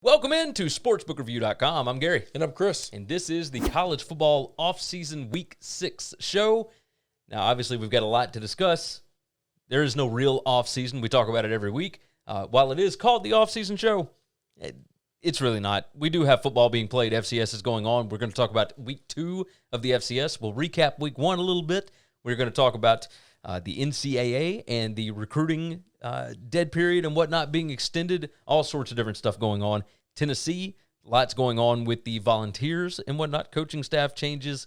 Welcome into SportsbookReview.com. I'm Gary. And I'm Chris. And this is the college football offseason week 6 show. Now, obviously, we've got a lot to discuss. There is no real offseason. We talk about it every week. While it is called the offseason show, it's really not. We do have football being played. FCS is going on. We're going to talk about week 2 of the FCS. We'll recap week 1 a little bit. We're going to talk about the NCAA and the recruiting dead period and whatnot being extended, all sorts of different stuff going on. Tennessee, lots going on with the Volunteers and whatnot, coaching staff changes,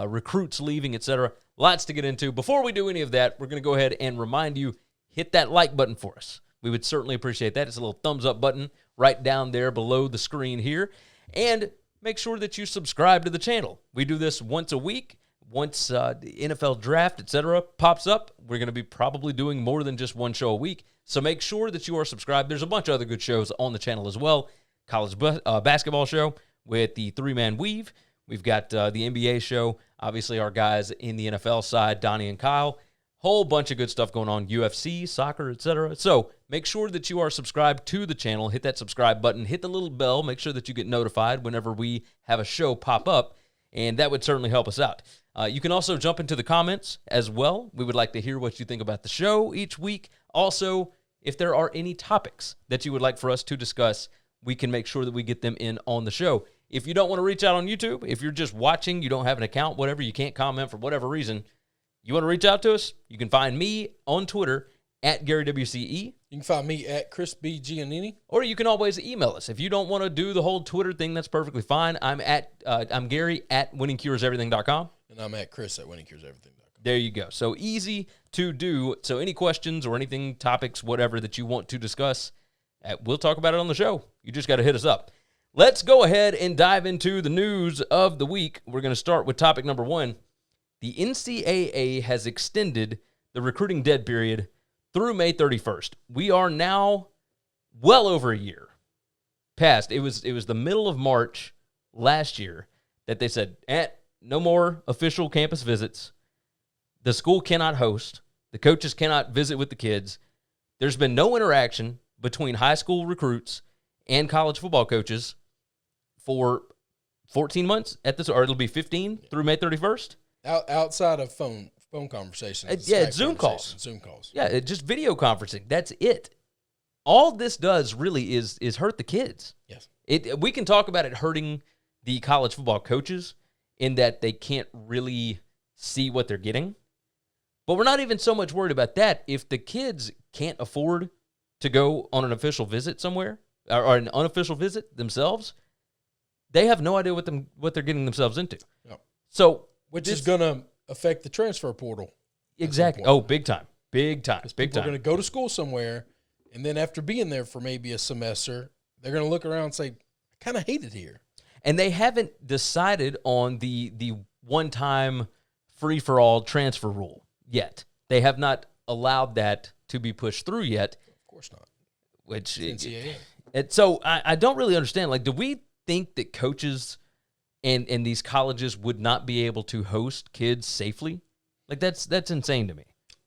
recruits leaving, etc. Lots to get into. Before we do any of that, we're going to go ahead and remind you, hit that like button for us. We would certainly appreciate that. It's a little thumbs up button right down there below the screen here. And make sure that you subscribe to the channel. We do this once a week. Once the NFL draft, etc., pops up, we're going to be probably doing more than just one show a week. So make sure that you are subscribed. There's a bunch of other good shows on the channel as well. College basketball show with the three-man weave. We've got the NBA show. Obviously, our guys in the NFL side, Donnie and Kyle. Whole bunch of good stuff going on. UFC, soccer, etc. So make sure that you are subscribed to the channel. Hit that subscribe button. Hit the little bell. Make sure that you get notified whenever we have a show pop up. And that would certainly help us out. You can also jump into the comments as well. We would like to hear what you think about the show each week. Also, if there are any topics that you would like for us to discuss, we can make sure that we get them in on the show. If you don't want to reach out on YouTube, if you're just watching, you don't have an account, whatever, you can't comment for whatever reason, you want to reach out to us, you can find me on Twitter at GaryWCE. You can find me at Chris B. Giannini. Or you can always email us. If you don't want to do the whole Twitter thing, that's perfectly fine. I'm Gary at winningcureseverything.com. And I'm at Chris at winningcureseverything.com. There you go. So easy to do. So any questions or anything, topics, whatever that you want to discuss, we'll talk about it on the show. You just got to hit us up. Let's go ahead and dive into the news of the week. We're going to start with topic number 1. The NCAA has extended the recruiting dead period through May 31st. We are now well over a year past. It was the middle of March last year that they said, no more official campus visits. The school cannot host. The coaches cannot visit with the kids. There's been no interaction between high school recruits and college football coaches for 14 months at this, or it'll be 15 through May 31st. Outside of phone conversations. It's Zoom calls. Zoom calls. Yeah, it's just video conferencing. That's it. All this does really is hurt the kids. Yes. We can talk about it hurting the college football coaches in that they can't really see what they're getting. But we're not even so much worried about that. If the kids can't afford to go on an official visit somewhere, or an unofficial visit themselves, they have no idea what they're getting themselves into. Yep. So, which is going to affect the transfer portal. Exactly. Oh, big time. Big time. Big time. People are going to go to school somewhere, and then after being there for maybe a semester, they're going to look around and say, I kind of hate it here. And they haven't decided on the one-time free-for-all transfer rule yet. They have not allowed that to be pushed through yet. Of course not. Which NCAA. So I don't really understand. Like, do we think that coaches and these colleges would not be able to host kids safely? Like, that's insane to me.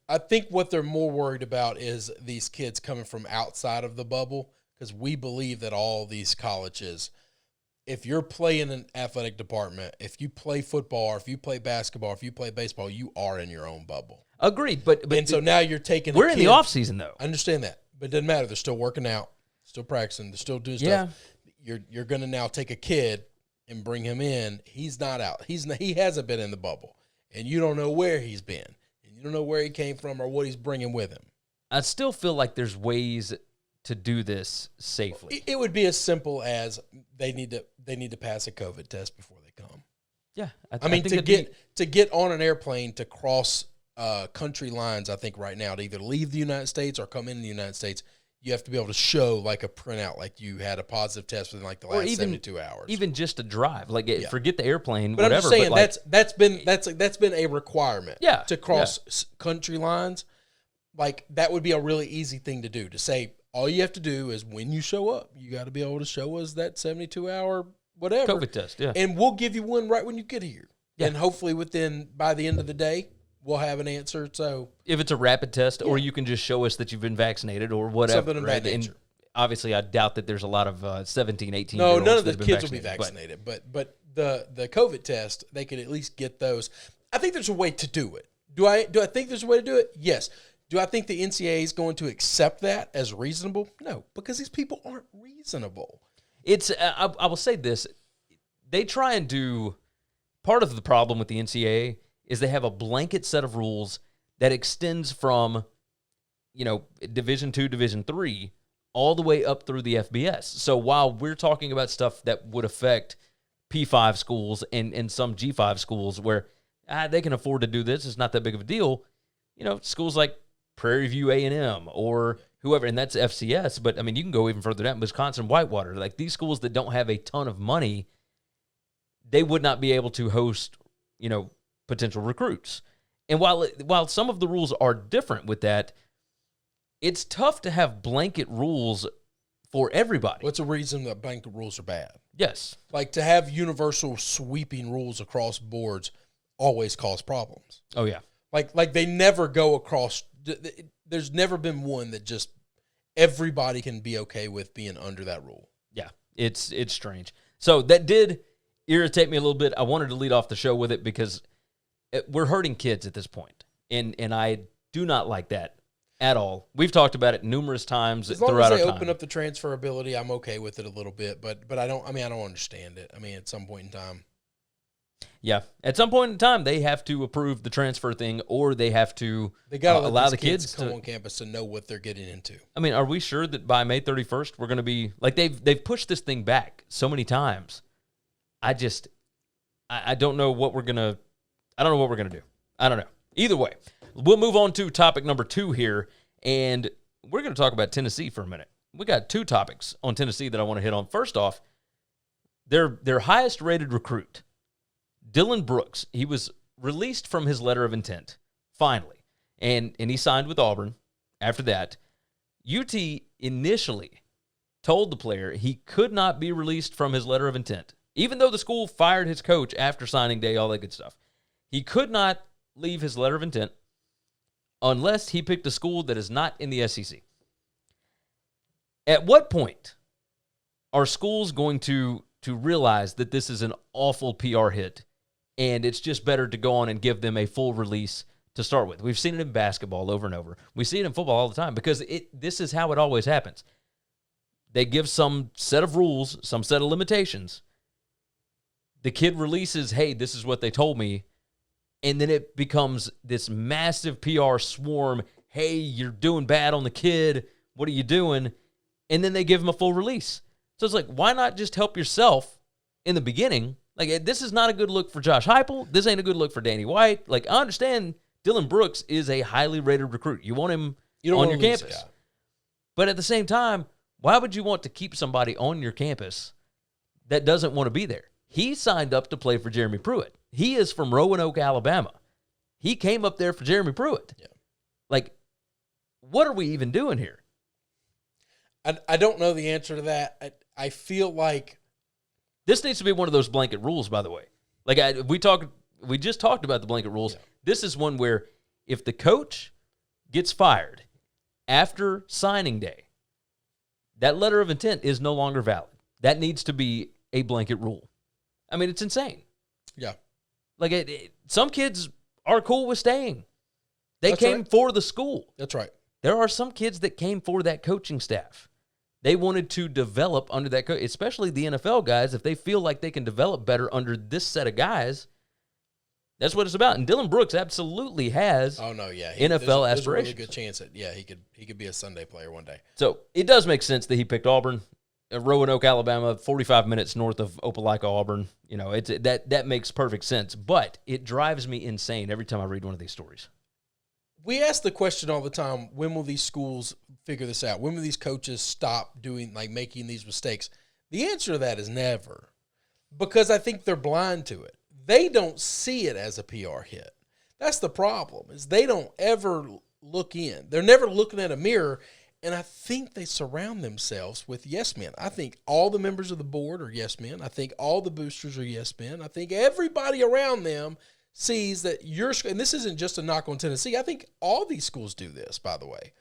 I think what they're more worried about is these kids coming from outside of the bubble, because we believe that all these colleges, if you're playing an athletic department, if you play football, or if you play basketball, or if you play baseball, you are in your own bubble. Agreed. But so now you're taking we're in the off season though. I understand that, but it doesn't matter. They're still working out, still practicing, they're still doing stuff. You're going to now take a kid and bring him in. He's not out. He hasn't been in the bubble, and you don't know where he's been, and you don't know where he came from or what he's bringing with him. I still feel like there's ways to do this safely. It would be as simple as they need to pass a COVID test before they come. Yeah, I mean to get on an airplane to cross country lines. I think right now to either leave the United States or come into the United States, you have to be able to show like a printout, like you had a positive test within like the last 72 hours. Even just a drive, like forget the airplane, but whatever. I'm just saying that's been a requirement. To cross country lines, like that would be a really easy thing to do. To say all you have to do is when you show up, you got to be able to show us that 72-hour whatever COVID test, and we'll give you one right when you get here, and hopefully by the end of the day, we'll have an answer. So if it's a rapid test, or you can just show us that you've been vaccinated or whatever. Something of that nature. obviously, I doubt that there's a lot of 17, 18 No, year olds none of that the have been kids will be vaccinated, vaccinated. But the COVID test, they could at least get those. I think there's a way to do it. Do I think there's a way to do it? Yes. Do I think the NCAA is going to accept that as reasonable? No, because these people aren't reasonable. It's I will say this. They try and do part of the problem with the NCAA is they have a blanket set of rules that extends from, Division II, Division III, all the way up through the FBS. So while we're talking about stuff that would affect P5 schools and some G5 schools where they can afford to do this, it's not that big of a deal, schools like Prairie View A&M or whoever, and that's FCS, but, you can go even further down, Wisconsin Whitewater. Like, these schools that don't have a ton of money, they would not be able to host, potential recruits. And while some of the rules are different with that, it's tough to have blanket rules for everybody. What's the reason that blanket rules are bad? Yes. Like, to have universal sweeping rules across boards always cause problems. Oh, yeah. Like they never go across. There's never been one that just everybody can be okay with being under that rule. Yeah, it's strange. So that did irritate me a little bit. I wanted to lead off the show with it because we're hurting kids at this point, and I do not like that at all. We've talked about it numerous times throughout our time. As long as they open up the transferability, I'm okay with it a little bit, but I don't understand it. At some point in time. Yeah, at some point in time, they have to approve the transfer thing, or they have to allow the kids to come on campus to know what they're getting into. Are we sure that by May 31st we're going to be like they've pushed this thing back so many times? I don't know what we're gonna. I don't know what we're gonna do. I don't know. Either way, we'll move on to topic number 2 here, and we're going to talk about Tennessee for a minute. We got 2 topics on Tennessee that I want to hit on. First off, their highest rated recruit, Dylan Brooks, he was released from his letter of intent, finally, and he signed with Auburn. After that, UT initially told the player he could not be released from his letter of intent, even though the school fired his coach after signing day, all that good stuff. He could not leave his letter of intent unless he picked a school that is not in the SEC. At what point are schools going to realize that this is an awful PR hit and it's just better to go on and give them a full release to start with? We've seen it in basketball over and over. We see it in football all the time because this is how it always happens. They give some set of rules, some set of limitations. The kid releases, hey, this is what they told me, and then it becomes this massive PR swarm. Hey, you're doing bad on the kid. What are you doing? And then they give him a full release. So it's like, why not just help yourself in the beginning? Like, this is not a good look for Josh Heupel. This ain't a good look for Danny White. Like, I understand Dylan Brooks is a highly rated recruit. You want him on your campus. But at the same time, why would you want to keep somebody on your campus that doesn't want to be there? He signed up to play for Jeremy Pruitt. He is from Roanoke, Alabama. He came up there for Jeremy Pruitt. Yeah. Like, what are we even doing here? I don't know the answer to that. I feel like this needs to be one of those blanket rules, by the way. Like, we just talked about the blanket rules. Yeah. This is one where if the coach gets fired after signing day, that letter of intent is no longer valid. That needs to be a blanket rule. It's insane. Yeah. Like, some kids are cool with staying. They came for the school. That's right. There are some kids that came for that coaching staff. They wanted to develop under that coach, especially the NFL guys. If they feel like they can develop better under this set of guys, that's what it's about. And Dylan Brooks absolutely has NFL aspirations. There's a really good chance that, he could be a Sunday player one day. So it does make sense that he picked Auburn. Roanoke, Alabama, 45 minutes north of Opelika, Auburn. That makes perfect sense. But it drives me insane every time I read one of these stories. We ask the question all the time, when will these schools figure this out? When will these coaches stop making these mistakes? The answer to that is never, because I think they're blind to it. They don't see it as a PR hit. That's the problem, is they don't ever look in. They're never looking at a mirror, and I think they surround themselves with yes men. I think all the members of the board are yes men. I think all the boosters are yes men. I think everybody around them sees that and this isn't just a knock on Tennessee. I think all these schools do this, by the way.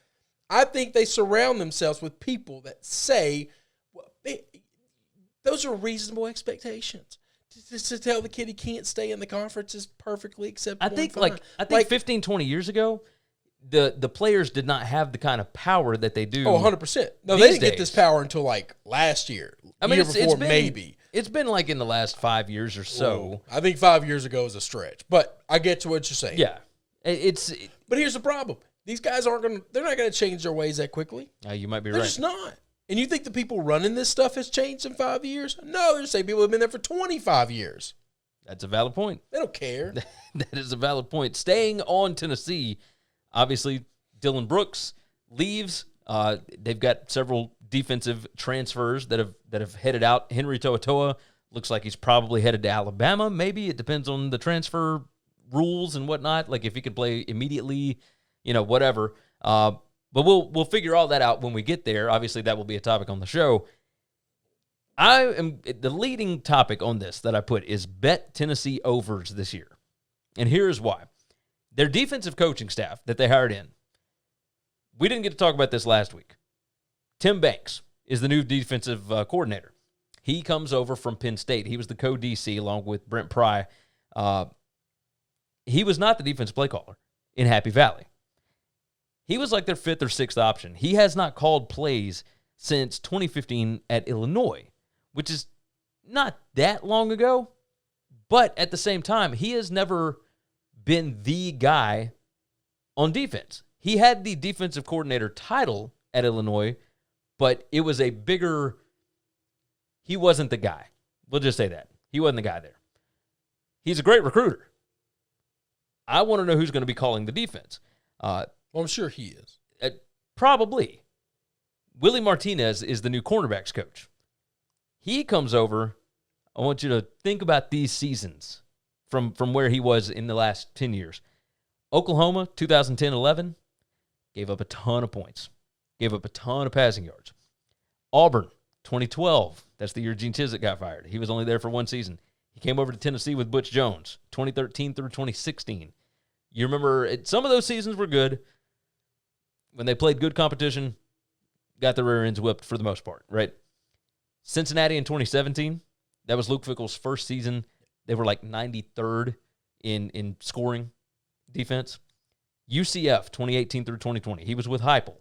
I think they surround themselves with people that say, well, those are reasonable expectations. To tell the kid he can't stay in the conference is perfectly acceptable. I think 15, 20 years ago, the players did not have the kind of power that they do. Oh, 100%. No, they didn't get this power until like last year. I mean, maybe. It's been like in the last 5 years or so. I think 5 years ago is a stretch, but I get to what you're saying. Yeah. But here's the problem. These guys they're not going to change their ways that quickly. You might be they're right. They're just not. And you think the people running this stuff has changed in 5 years? No, they're the same people who have been there for 25 years. That's a valid point. They don't care. That is a valid point. Staying on Tennessee, obviously, Dylan Brooks leaves. They've got several defensive transfers that have headed out. Henry To'oTo'o looks like he's probably headed to Alabama. Maybe it depends on the transfer rules and whatnot. Like if he could play immediately, whatever. But we'll figure all that out when we get there. Obviously, that will be a topic on the show. The leading topic on this that I put is bet Tennessee overs this year. And here's why. Their defensive coaching staff that they hired in, we didn't get to talk about this last week. Tim Banks is the new defensive coordinator. He comes over from Penn State. He was the co-DC along with Brent Pry. He was not the defensive play caller in Happy Valley. He was like their fifth or sixth option. He has not called plays since 2015 at Illinois, which is not that long ago. But at the same time, he has never been the guy on defense. He had the defensive coordinator title at Illinois, but it was a bigger, he wasn't the guy. We'll just say that. He wasn't the guy there. He's a great recruiter. I want to know who's going to be calling the defense. Well, I'm sure he is. Probably. Willie Martinez is the new cornerbacks coach. He comes over. I want you to think about these seasons from where he was in the last 10 years. Oklahoma, 2010-11, gave up a ton of points. Gave up a ton of passing yards. Auburn, 2012. That's the year Gene Chizik got fired. He was only there for one season. He came over to Tennessee with Butch Jones, 2013 through 2016. You remember, some of those seasons were good. When they played good competition, got their rear ends whipped for the most part, right? Cincinnati in 2017, that was Luke Fickell's first season. They were like 93rd in scoring defense. UCF, 2018 through 2020. He was with Heupel.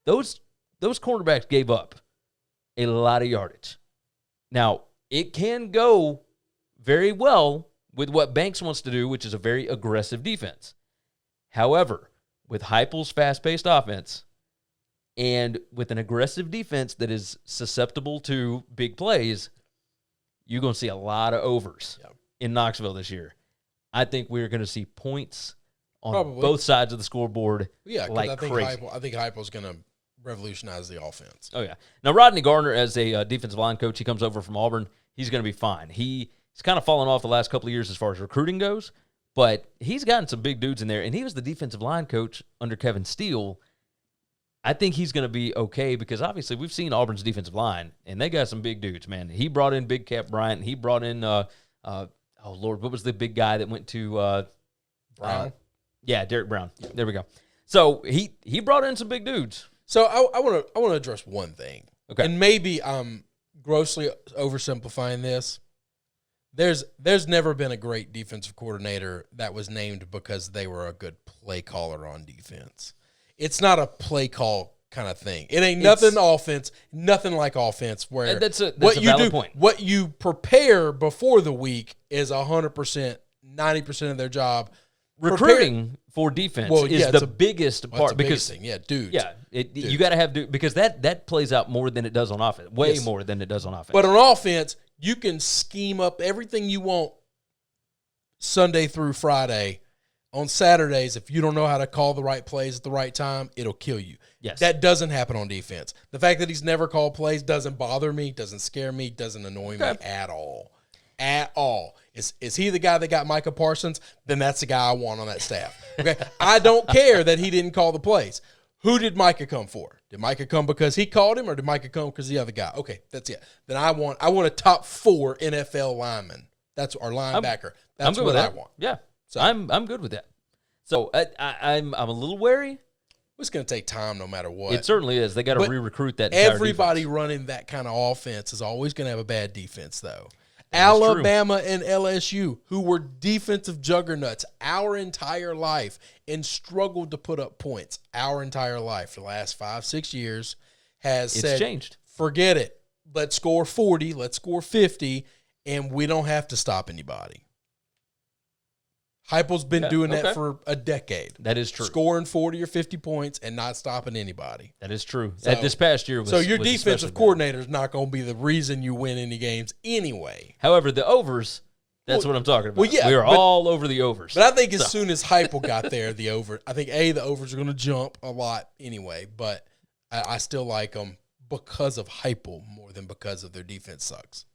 Those cornerbacks gave up a lot of yardage. Now, it can go very well with what Banks wants to do, which is a very aggressive defense. However, with Heupel's fast-paced offense and with an aggressive defense that is susceptible to big plays, you're going to see a lot of overs in Knoxville this year. I think we're going to see points on both sides of the scoreboard like crazy. I think Heupel's going to revolutionize the offense. Oh, yeah. Now, Rodney Garner, as a defensive line coach, he comes over from Auburn. He's going to be fine. He's kind of fallen off the last couple of years as far as recruiting goes, but he's gotten some big dudes in there, and he was the defensive line coach under Kevin Steele. I think he's going to be okay because, obviously, we've seen Auburn's defensive line, and they got some big dudes, man. He brought in Big Cap Bryant. He brought in, what was the big guy that went to Brown? Derek Brown. There we go. So he brought in some big dudes. So I want to address one thing. Okay. And maybe I'm grossly oversimplifying this. There's never been a great defensive coordinator that was named because they were a good play caller on defense. It's not a play call kind of thing. It ain't nothing like offense where that's a valid point. What you prepare before the week is 100%, 90% of their job. Recruiting for defense is the biggest part because thing. Yeah, dude. Yeah, you got to have dude because that plays out more than it does on offense. Way more than it does on offense. But on offense, you can scheme up everything you want Sunday through Friday. On Saturdays, if you don't know how to call the right plays at the right time, it'll kill you. Yes. That doesn't happen on defense. The fact that he's never called plays doesn't bother me, doesn't scare me, doesn't annoy me at all. At all. Is he the guy that got Micah Parsons? Then that's the guy I want on that staff. Okay? I don't care that he didn't call the plays. Who did Micah come for? Did Micah come because he called him, or did Micah come because the other guy? Okay, that's it. Then I want a top 4 NFL lineman. That's our linebacker. That's what I want. Yeah. So I'm good with that. So I'm a little wary It's going to take time no matter what. It certainly is. They got to re-recruit that entire Everybody defense. running that kind of offense is always going to have a bad defense, though. Alabama and LSU, who were defensive juggernauts our entire life and struggled to put up points our entire life for the last 5-6 years, has said, changed. Forget it. Let's score 40, let's score 50, and we don't have to stop anybody. Heupel's been doing that for a decade. That is true. Scoring 40 or 50 points and not stopping anybody. That is true. So, this past year was so your defensive coordinator is not going to be the reason you win any games anyway. However, the overs, that's what I'm talking about. Well, yeah, we are all over the overs. But I think as soon as Heupel got there, the overs are going to jump a lot anyway. But I still like them because of Heupel more than because of their defense sucks.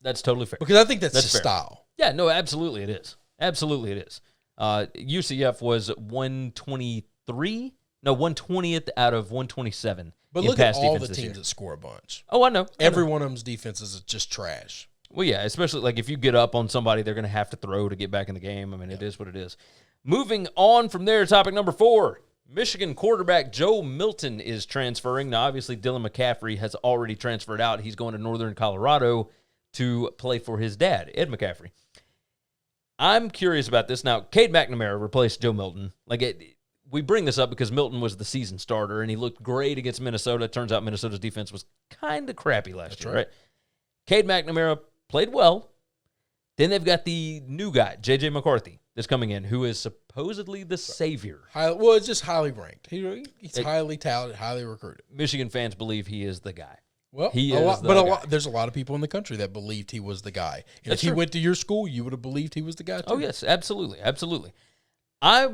That's totally fair. Because I think that's fair. style. Yeah, no, absolutely it is. Absolutely it is. UCF was 123? No, 120th out of 127. But look at all the teams that score a bunch. Oh, I know. Every one of them's defenses is just trash. Well, yeah, especially like if you get up on somebody, they're going to have to throw to get back in the game. I mean, it is what it is. Moving on from there, topic number 4. Michigan quarterback Joe Milton is transferring. Now, obviously, Dylan McCaffrey has already transferred out. He's going to Northern Colorado to play for his dad, Ed McCaffrey. I'm curious about this. Now, Cade McNamara replaced Joe Milton. We bring this up because Milton was the season starter, and he looked great against Minnesota. It turns out Minnesota's defense was kind of crappy last year, right? Cade McNamara played well. Then they've got the new guy, J.J. McCarthy, that's coming in, who is supposedly the savior. Well, it's just highly ranked. He's highly talented, highly recruited. Michigan fans believe he is the guy. Well, there's a lot of people in the country that believed he was the guy. And if he went to your school, you would have believed he was the guy too. Oh, yes, absolutely, absolutely. I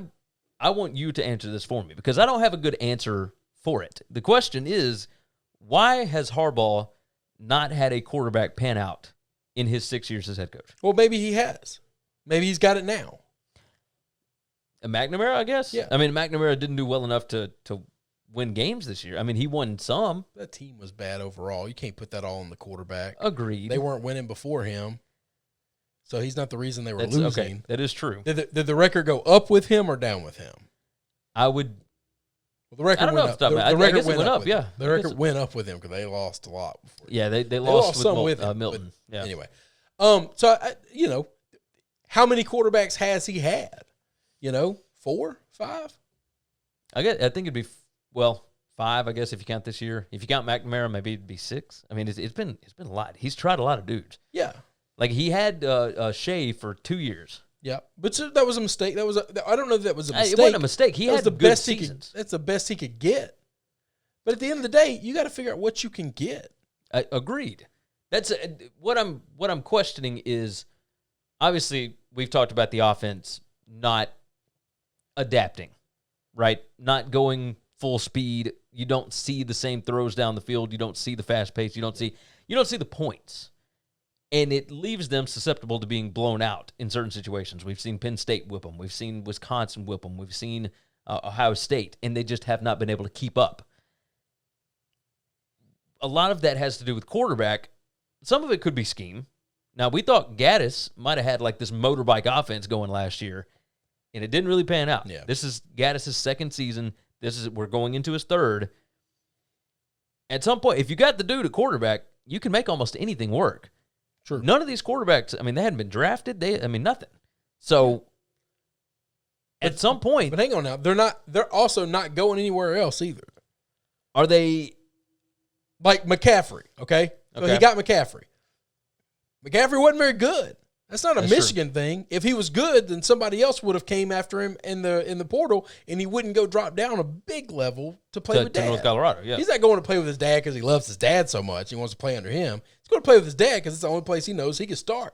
want you to answer this for me because I don't have a good answer for it. The question is, why has Harbaugh not had a quarterback pan out in his 6 years as head coach? Well, maybe he has. Maybe he's got it now. McNamara, I guess? Yeah. I mean, McNamara didn't do well enough to win games this year. I mean, he won some. That team was bad overall. You can't put that all on the quarterback. Agreed. They weren't winning before him, so he's not the reason they were losing. Okay, that is true. Did the record go up with him or down with him? I would. Well, the record I don't know went if up. the record went up. Yeah, the record went up with him because they lost a lot before. Yeah, they lost with him, Milton. Yeah. Anyway, so how many quarterbacks has he had? 4, 5. I think it'd be 5. I guess if you count this year. If you count McNamara, maybe it'd be 6. I mean, it's been a lot. He's tried a lot of dudes. Yeah, like he had Shea for 2 years. Yeah, but that was a mistake. I don't know if that was a mistake. It wasn't a mistake. He had the good best seasons. That's the best he could get. But at the end of the day, you got to figure out what you can get. Agreed. That's what I'm questioning is obviously we've talked about the offense not adapting, right? Not going full speed. You don't see the same throws down the field. You don't see the fast pace. You don't see the points. And it leaves them susceptible to being blown out in certain situations. We've seen Penn State whip them. We've seen Wisconsin whip them. We've seen Ohio State, and they just have not been able to keep up. A lot of that has to do with quarterback. Some of it could be scheme. Now, we thought Gaddis might have had like this motorbike offense going last year, and it didn't really pan out. Yeah. This is Gaddis' second season. We're going into his third. At some point, if you got the dude at quarterback, you can make almost anything work. True. None of these quarterbacks, I mean, they hadn't been drafted. Nothing. So, at some point. But hang on now. They're also not going anywhere else either. Are they? Like McCaffrey, okay? So he got McCaffrey. McCaffrey wasn't very good. That's not a Michigan thing. If he was good, then somebody else would have came after him in the portal, and he wouldn't go drop down a big level to play with Dad. To North Colorado, yeah. He's not going to play with his dad because he loves his dad so much. He wants to play under him. He's going to play with his dad because it's the only place he knows he can start.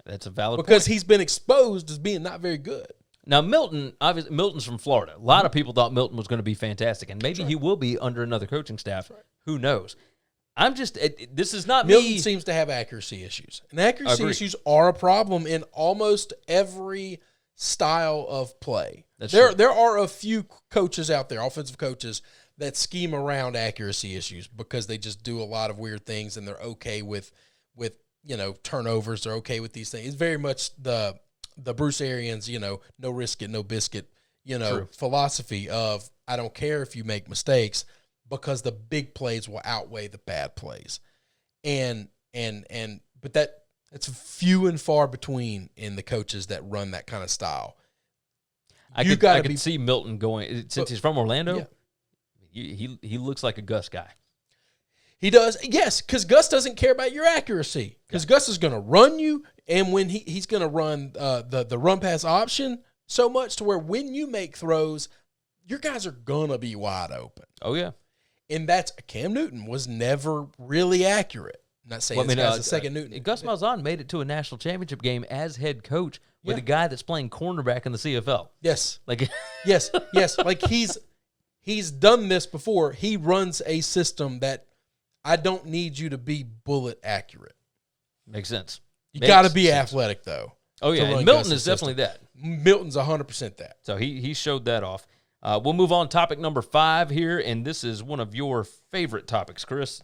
That's a valid point. Because he's been exposed as being not very good. Now, Milton's from Florida. A lot of people thought Milton was going to be fantastic, and maybe he will be under another coaching staff. Who knows? This is not Milton me. seems to have accuracy issues. And accuracy issues are a problem in almost every style of play. There are a few coaches out there, offensive coaches, that scheme around accuracy issues because they just do a lot of weird things and they're okay with turnovers. They're okay with these things. It's very much the Bruce Arians, no risk it, no biscuit, philosophy of I don't care if you make mistakes because the big plays will outweigh the bad plays. But it's few and far between in the coaches that run that kind of style. I could see Milton going, since he's from Orlando, yeah. he looks like a Gus guy. He does, yes, because Gus doesn't care about your accuracy. Because Gus is going to run you, and when he's going to run the run pass option so much to where when you make throws, your guys are going to be wide open. Oh, yeah. And Cam Newton was never really accurate. I'm not saying this guy's a second Newton. Gus Malzahn made it to a national championship game as head coach with a guy that's playing cornerback in the CFL. Yes. Like yes. Like he's done this before. He runs a system that I don't need you to be bullet accurate. Makes sense. You got to be athletic, though. Oh, yeah. And Milton is definitely that. Milton's 100% that. So he showed that off. We'll move on. Topic number 5 here, and this is one of your favorite topics, Chris.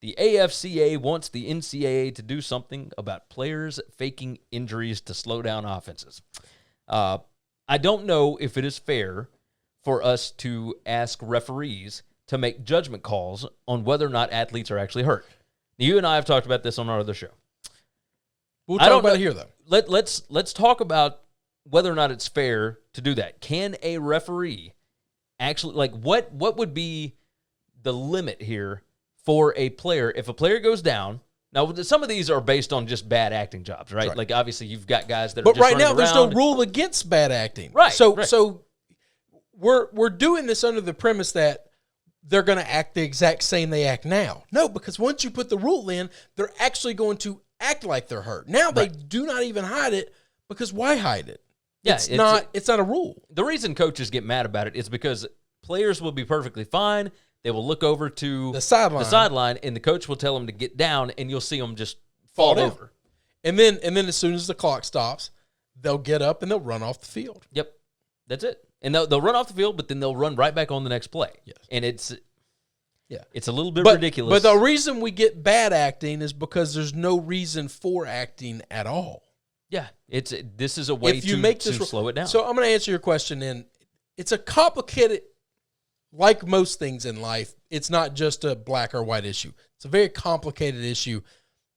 The AFCA wants the NCAA to do something about players faking injuries to slow down offenses. I don't know if it is fair for us to ask referees to make judgment calls on whether or not athletes are actually hurt. You and I have talked about this on our other show. We'll talk about it here, though. Let's talk about whether or not it's fair to do that. Can a referee actually, like, what would be the limit here for a player if a player goes down? Now, some of these are based on just bad acting jobs, right? Like, obviously, you've got guys that are just running around. But right now, there's no rule against bad acting. Right. So we're doing this under the premise that they're going to act the exact same they act now. No, because once you put the rule in, they're actually going to act like they're hurt. Now they do not even hide it, because why hide it? Yeah, it's not a rule. The reason coaches get mad about it is because players will be perfectly fine. They will look over to the sideline, and the coach will tell them to get down, and you'll see them just fall over. And then as soon as the clock stops, they'll get up and they'll run off the field. Yep, that's it. And they'll run off the field, but then they'll run right back on the next play. Yes. And it's a little bit ridiculous. But the reason we get bad acting is because there's no reason for acting at all. Yeah, this is a way to slow it down. So I'm going to answer your question, and it's a complicated, like most things in life, it's not just a black or white issue. It's a very complicated issue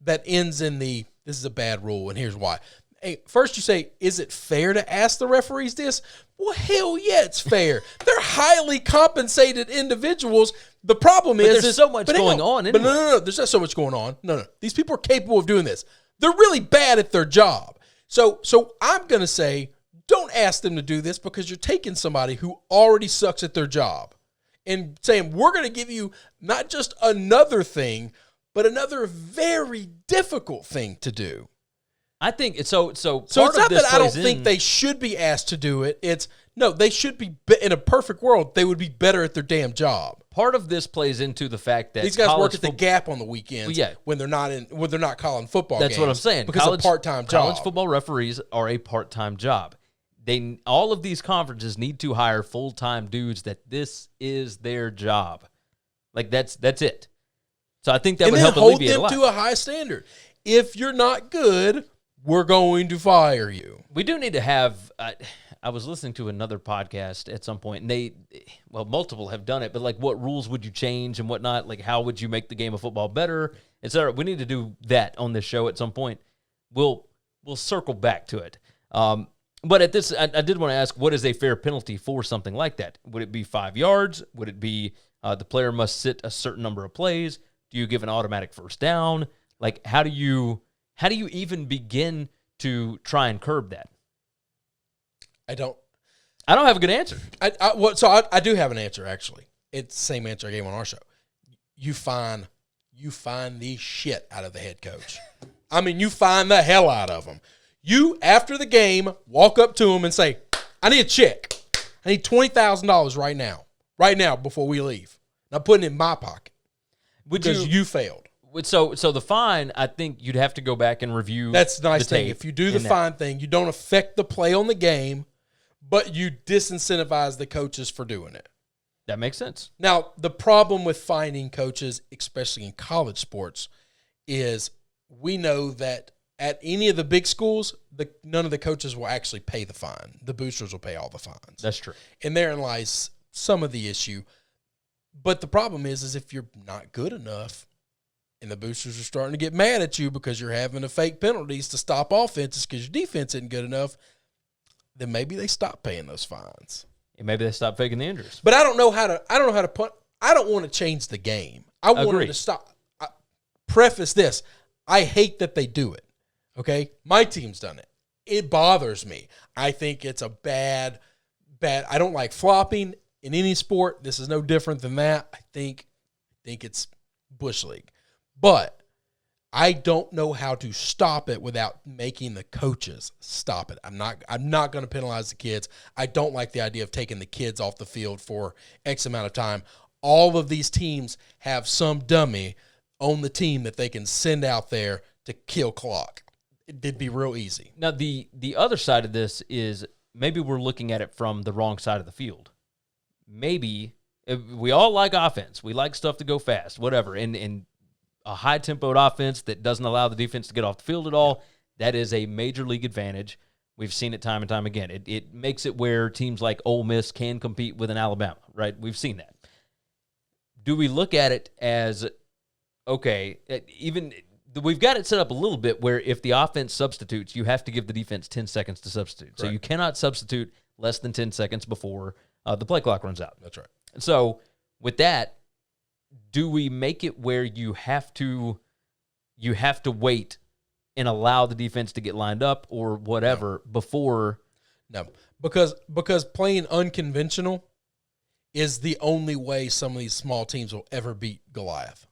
that ends in this is a bad rule, and here's why. Hey, first you say, is it fair to ask the referees this? Well, hell yeah, it's fair. They're highly compensated individuals. The problem is there's so much going on. But no, there's not so much going on. No. These people are capable of doing this. They're really bad at their job. So I'm going to say, don't ask them to do this, because you're taking somebody who already sucks at their job and saying, we're going to give you not just another thing, but another very difficult thing to do. I think so. So it's not that I don't think they should be asked to do it. They should be, in a perfect world, they would be better at their damn job. Part of this plays into the fact that these guys work at the Gap on the weekends. Well, yeah. when they're not calling football games. That's what I'm saying. Because of part-time job. College football referees are a part-time job. All of these conferences need to hire full-time dudes that this is their job. Like, that's it. So I think that would help alleviate a lot. And then hold them to a high standard. If you're not good, we're going to fire you. We do need to have I was listening to another podcast at some point, and multiple have done it, but like, what rules would you change and whatnot? Like, how would you make the game of football better, et cetera? We need to do that on this show at some point. We'll circle back to it. But at this, I did want to ask, what is a fair penalty for something like that? Would it be 5 yards? Would it be the player must sit a certain number of plays? Do you give an automatic first down? Like, how do you even begin to try and curb that? I don't have a good answer. I do have an answer, actually. It's the same answer I gave on our show. You find the shit out of the head coach. I mean, you find the hell out of him. You, after the game, walk up to him and say, I need a check. I need $20,000 right now before we leave. And I'm putting it in my pocket because you failed. So the fine, I think you'd have to go back and review. That's the nice thing. If you do the fine thing, you don't affect the play on the game, but you disincentivize the coaches for doing it. That makes sense. Now, the problem with fining coaches, especially in college sports, is we know that at any of the big schools, none of the coaches will actually pay the fine. The boosters will pay all the fines. That's true. And therein lies some of the issue. But the problem is if you're not good enough and the boosters are starting to get mad at you because you're having to fake penalties to stop offenses because your defense isn't good enough, then maybe they stop paying those fines. And maybe they stop faking the injuries. But I don't know how to punt. I don't want to change the game. I want to stop. Preface this. I hate that they do it. Okay? My team's done it. It bothers me. I think it's a bad. I don't like flopping in any sport. This is no different than that. I think it's Bush League. But I don't know how to stop it without making the coaches stop it. I'm not going to penalize the kids. I don't like the idea of taking the kids off the field for X amount of time. All of these teams have some dummy on the team that they can send out there to kill clock. It'd be real easy. Now, the other side of this is maybe we're looking at it from the wrong side of the field. Maybe we all like offense. We like stuff to go fast, whatever. And a high-tempoed offense that doesn't allow the defense to get off the field at all, that is a major league advantage. We've seen it time and time again. It makes it where teams like Ole Miss can compete with an Alabama, right? We've seen that. Do we look at it as, okay, we've got it set up a little bit where if the offense substitutes, you have to give the defense 10 seconds to substitute. Correct. So you cannot substitute less than 10 seconds before the play clock runs out. That's right. So with that, do we make it where you have to wait and allow the defense to get lined up or whatever before? No, because playing unconventional is the only way some of these small teams will ever beat Goliath.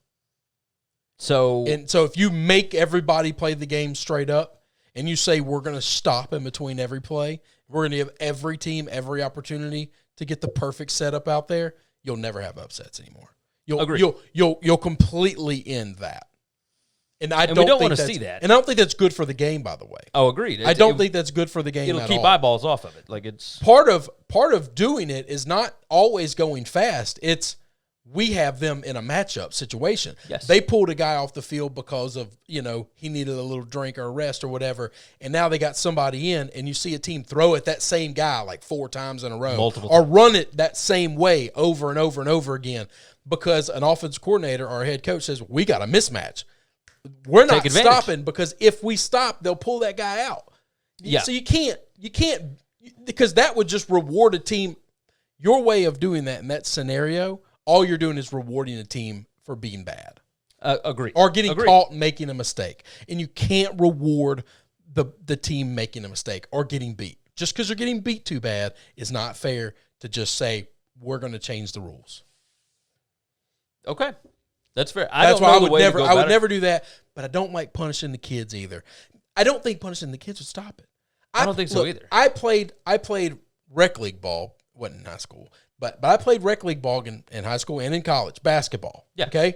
So if you make everybody play the game straight up and you say we're going to stop in between every play, we're going to give every team every opportunity to get the perfect setup out there, you'll never have upsets anymore. You'll completely end that. And we don't want to see that. And I don't think that's good for the game, by the way. Oh, agreed. I don't think that's good for the game at all. It'll keep eyeballs off of it. Like it's part of doing it is not always going fast. It's we have them in a matchup situation. Yes. They pulled a guy off the field because of, he needed a little drink or a rest or whatever, and now they got somebody in, and you see a team throw at that same guy like 4 times in a row. Multiple or times. Run it that same way over and over and over again because an offensive coordinator or a head coach says, we got a mismatch. We're not stopping because if we stop, they'll pull that guy out. Yeah. So you can't because that would just reward a team. Your way of doing that in that scenario, all you're doing is rewarding a team for being bad. Agree. Or getting caught making a mistake. And you can't reward the team making a mistake or getting beat. Just because they're getting beat too bad is not fair to just say, we're going to change the rules. Okay. That's fair. That's why I would never do that, but I don't like punishing the kids either. I don't think punishing the kids would stop it. I don't think so either. I played rec league ball, wasn't in high school, but I played rec league ball in high school and in college, basketball. Yeah. Okay?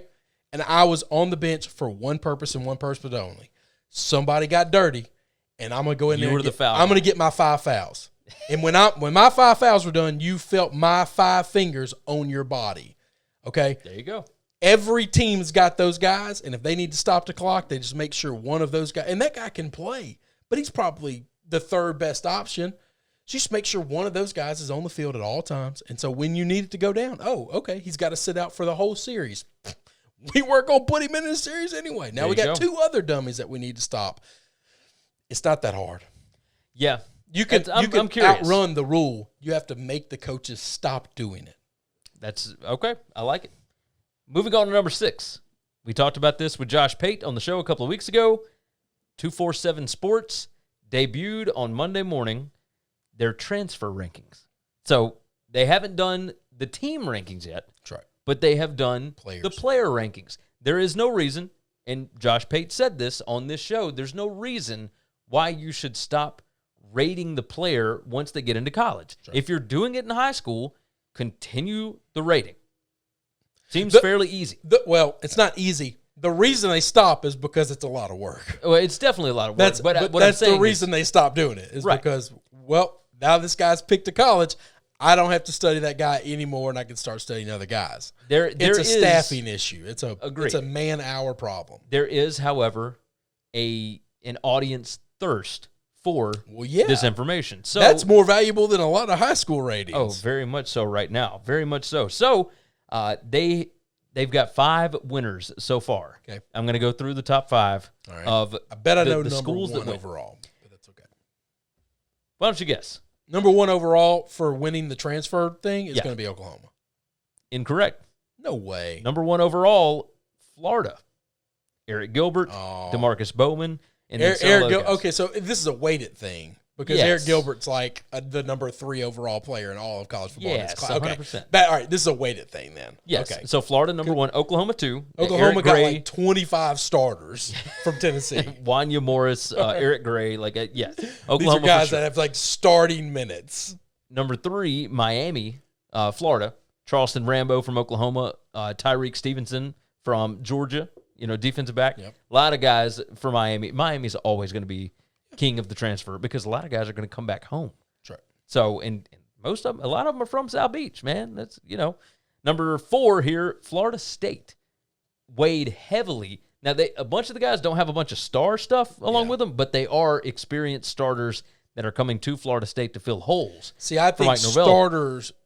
And I was on the bench for one purpose and one purpose only. Somebody got dirty, and I'm going to go in there and I'm going to get my 5 fouls. And when my 5 fouls were done, you felt my 5 fingers on your body. Okay? There you go. Every team's got those guys, and if they need to stop the clock, they just make sure one of those guys, and that guy can play, but he's probably the third best option. Just make sure one of those guys is on the field at all times. And so when you need it to go down, okay, he's got to sit out for the whole series. We weren't going to put him in the series anyway. Now we got 2 other dummies that we need to stop. It's not that hard. Yeah. You can outrun the rule. You have to make the coaches stop doing it. That's okay. I like it. Moving on to number 6. We talked about this with Josh Pate on the show a couple of weeks ago. 247 Sports debuted on Monday morning their transfer rankings. So they haven't done the team rankings yet. That's right. But they have done the player rankings. There is no reason, and Josh Pate said this on this show, there's no reason why you should stop rating the player once they get into college. Right. If you're doing it in high school, continue the rating. Seems fairly easy. Well, it's not easy. The reason they stop is because it's a lot of work. Well, it's definitely a lot of work. But that's the reason they stop doing it is because, now this guy's picked a college. I don't have to study that guy anymore, and I can start studying other guys. It's a staffing issue. It's a man-hour problem. There is, however, an audience thirst for yeah. this information. So that's more valuable than a lot of high school ratings. Oh, very much so right now. Very much so. So they've got 5 winners so far. Okay. I'm going to go through the top 5 of I bet I know the number schools one that win. overall, but that's okay. Why don't you guess? Number 1 overall for winning the transfer thing is going to be Oklahoma. Incorrect. No way. Number 1 overall, Florida. Eric Gilbert, DeMarcus Bowman, and Eric Gilbert. Okay, so this is a weighted thing because Eric Gilbert's like the number 3 overall player in all of college football. Yes, okay. 100%. All right, this is a weighted thing then. Yes. Okay. So Florida number 1, Oklahoma 2. Oklahoma Eric got Gray, like 25 starters from Tennessee. Wanya Morris, Eric Gray. Yes. Oklahoma These are guys for sure. that have like starting minutes. Number 3, Miami, Florida. Charleston Rambo from Oklahoma. Tyreek Stevenson from Georgia. Defensive back. Yep. A lot of guys for Miami. Miami's always going to be king of the transfer because a lot of guys are going to come back home. That's right. So, and a lot of them are from South Beach, man. That's, Number 4 here, Florida State. Weighed heavily. Now, a bunch of the guys don't have a bunch of star stuff along with them, but they are experienced starters that are coming to Florida State to fill holes. See, I think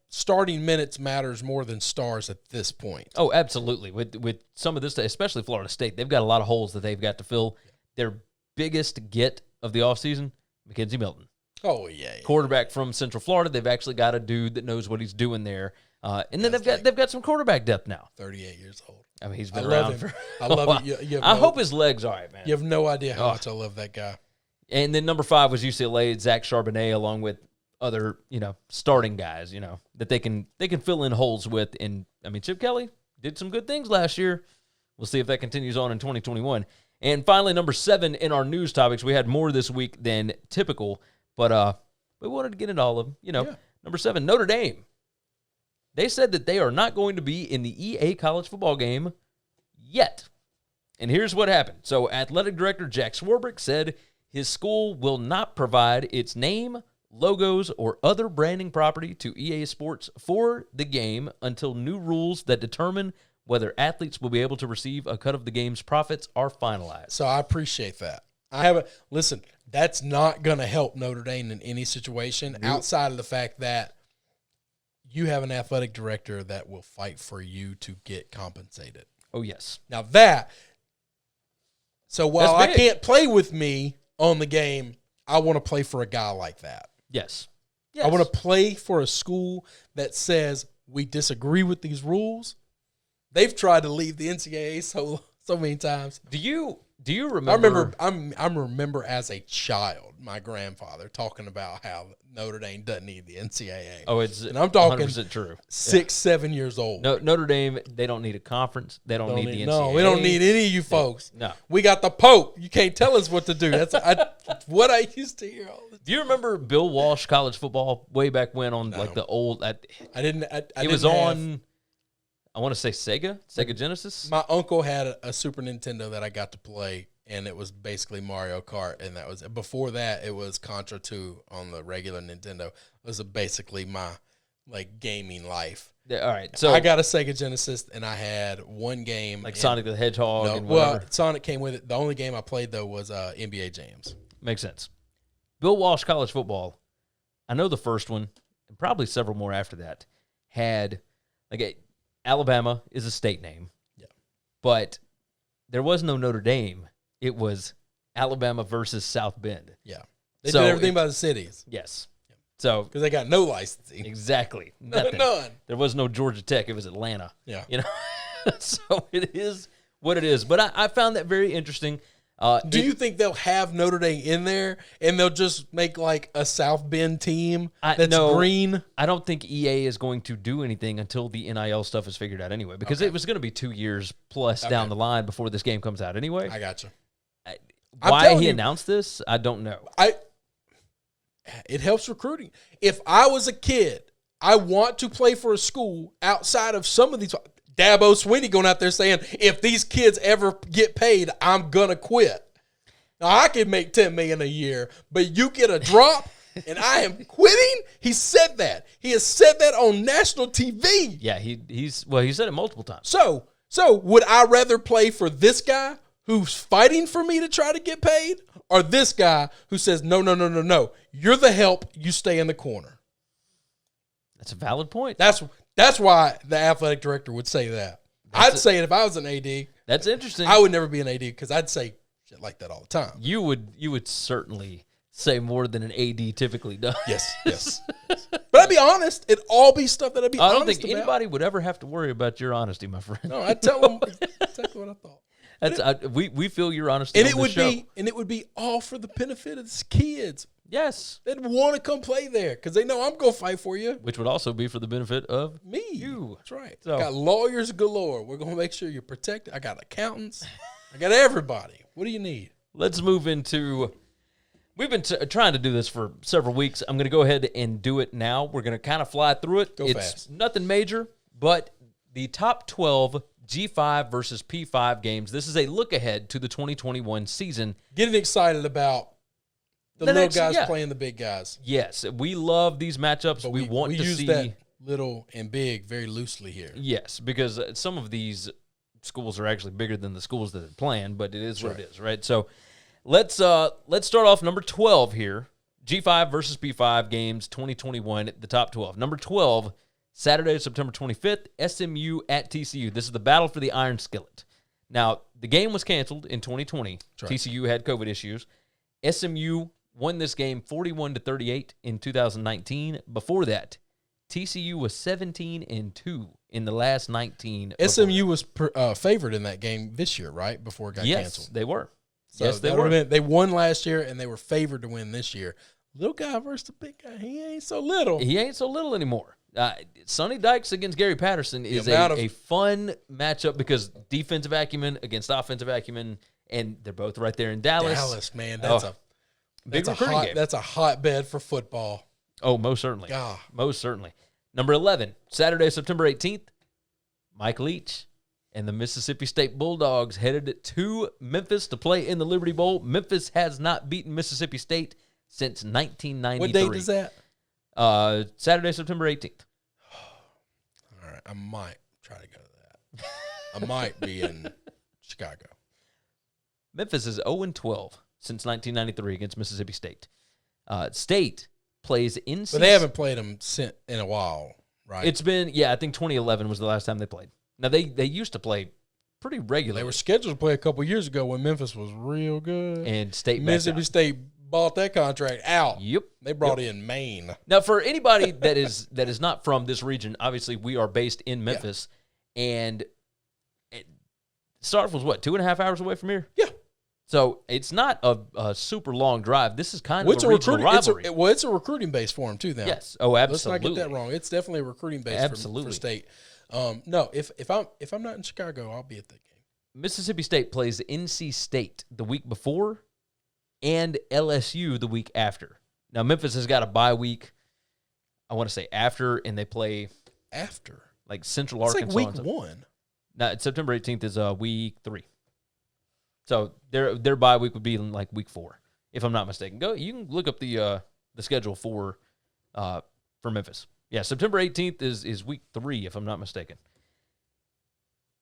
starting minutes matters more than stars at this point. Oh, absolutely. With some of this, especially Florida State, they've got a lot of holes that they've got to fill. Their biggest get of the offseason, Mackenzie Milton. Oh, yeah. Quarterback from Central Florida. They've actually got a dude that knows what he's doing there. And then they've got some quarterback depth now. 38 years old. I mean, he's been around for I love it. I hope his leg's all right, man. You have no idea how much I love that guy. And then number 5 was UCLA, Zach Charbonnet, along with other, starting guys, that they can fill in holes with. And I mean, Chip Kelly did some good things last year. We'll see if that continues on in 2021. And finally, number 7 in our news topics. We had more this week than typical, but we wanted to get into all of them. Number 7, Notre Dame. They said that they are not going to be in the EA college football game yet. And here's what happened. So athletic director Jack Swarbrick said his school will not provide its name, logos, or other branding property to EA Sports for the game until new rules that determine whether athletes will be able to receive a cut of the game's profits are finalized. So I appreciate that. Listen, that's not going to help Notre Dame in any situation outside of the fact that you have an athletic director that will fight for you to get compensated. Oh, yes. Now so while I can't play with me on the game, I want to play for a guy like that. Yes. I want to play for a school that says we disagree with these rules. They've tried to leave the NCAA so many times. Do you remember? I remember as a child, my grandfather talking about how Notre Dame doesn't need the NCAA. Oh, and I'm talking 100% true. 7 years old. No, Notre Dame, they don't need a conference. They don't need the NCAA. No, we don't need any of you folks. No, we got the Pope. You can't tell us what to do. That's what I used to hear all the time. Do you remember Bill Walsh college football way back when on like the old? It was on. I want to say Sega Genesis. My uncle had a Super Nintendo that I got to play, and it was basically Mario Kart, and that was before that. It was Contra 2 on the regular Nintendo. It was basically my gaming life. Yeah, all right, so I got a Sega Genesis, and I had one game like Sonic the Hedgehog. And whatever. Well, Sonic came with it. The only game I played though was NBA Jams. Makes sense. Bill Walsh college football. I know the first one, and probably several more after that, had Alabama is a state name. Yeah. But there was no Notre Dame. It was Alabama versus South Bend. Yeah. They did everything by the cities. Yes. Yeah. So because they got no licensing. Exactly. Nothing. None. There was no Georgia Tech. It was Atlanta. Yeah. So it is what it is. But I found that very interesting. Do you think they'll have Notre Dame in there and they'll just make like a South Bend team that's green? I don't think EA is going to do anything until the NIL stuff is figured out anyway, because it was going to be 2 years plus down the line before this game comes out anyway. I got you. Why he announced this, I don't know. It helps recruiting. If I was a kid, I want to play for a school outside of some of these. Dabo Swinney going out there saying, if these kids ever get paid, I'm going to quit. Now, I could make $10 million a year, but you get a drop and I am quitting? He said that. He has said that on national TV. Yeah, he said it multiple times. So would I rather play for this guy who's fighting for me to try to get paid, or this guy who says, no, no, no, no, no. You're the help. You stay in the corner. That's a valid point. That's why the athletic director would say that. I'd say it if I was an AD. That's interesting. I would never be an AD because I'd say shit like that all the time. You would certainly say more than an AD typically does. Yes. But I'd be honest. It'd all be stuff that I'd be honest about. I don't think anybody would ever have to worry about your honesty, my friend. No, I'd tell them exactly what I thought. We feel your honesty and on this show. it would be all for the benefit of the kids. Yes. They'd want to come play there because they know I'm going to fight for you. Which would also be for the benefit of me. You. That's right. So, got lawyers galore. We're going to make sure you're protected. I got accountants. I got everybody. What do you need? Let's move into – we've been trying to do this for several weeks. I'm going to go ahead and do it now. We're going to kind of fly through it. Go fast. Nothing major, but the top 12 G5 versus P5 games. This is a look ahead to the 2021 season. Getting excited about the little guys playing the big guys. Yes, we love these matchups. But we want to use see that little and big very loosely here. Yes, because some of these schools are actually bigger than the schools that are playing, but it is what it is, right? So let's start off number 12 here. G5 versus P5 games 2021, the top 12. Number 12, Saturday, September 25th, SMU at TCU. This is the battle for the Iron Skillet. Now, the game was canceled in 2020. TCU had COVID issues. SMU won this game 41-38 in 2019. Before that, TCU was 17-2 in the last 19. SMU was favored in that game this year, right? Before it got canceled. Yes, they were. So yes, they were. They won last year, and they were favored to win this year. Little guy versus the big guy. He ain't so little. He ain't so little anymore. Sonny Dykes against Gary Patterson is a fun matchup because defensive acumen against offensive acumen, and they're both right there in Dallas. Dallas, man, that's a hotbed for football. Oh, most certainly. Most certainly. Number 11, Saturday, September 18th, Mike Leach and the Mississippi State Bulldogs headed to Memphis to play in the Liberty Bowl. Memphis has not beaten Mississippi State since 1993. What date is that? Saturday, September 18th. All right. I might try to go to that. I might be in Chicago. Memphis is 0-12 since 1993 against Mississippi State. State plays in. But they haven't played them in a while, right? It's been, I think 2011 was the last time they played. Now, they used to play pretty regularly. They were scheduled to play a couple years ago when Memphis was real good. And Mississippi State bought that contract out. Yep. They brought in Maine. Now, for anybody that is not from this region, obviously we are based in Memphis. And Starkville was, 2.5 hours away from here? Yeah. So it's not a super long drive. This is kind of a regional rivalry. It's a recruiting base for them, too, now. Yes. Oh, absolutely. Let's not get that wrong. It's definitely a recruiting base for State. No, if I'm not in Chicago, I'll be at that game. Mississippi State plays NC State the week before and LSU the week after. Now, Memphis has got a bye week, I want to say after, and they play after. Like Central it's Arkansas. Like week 1. No, September 18th is week 3. So their bye week would be like week 4, if I'm not mistaken. You can look up the schedule for Memphis. Yeah, September 18th is week 3, if I'm not mistaken.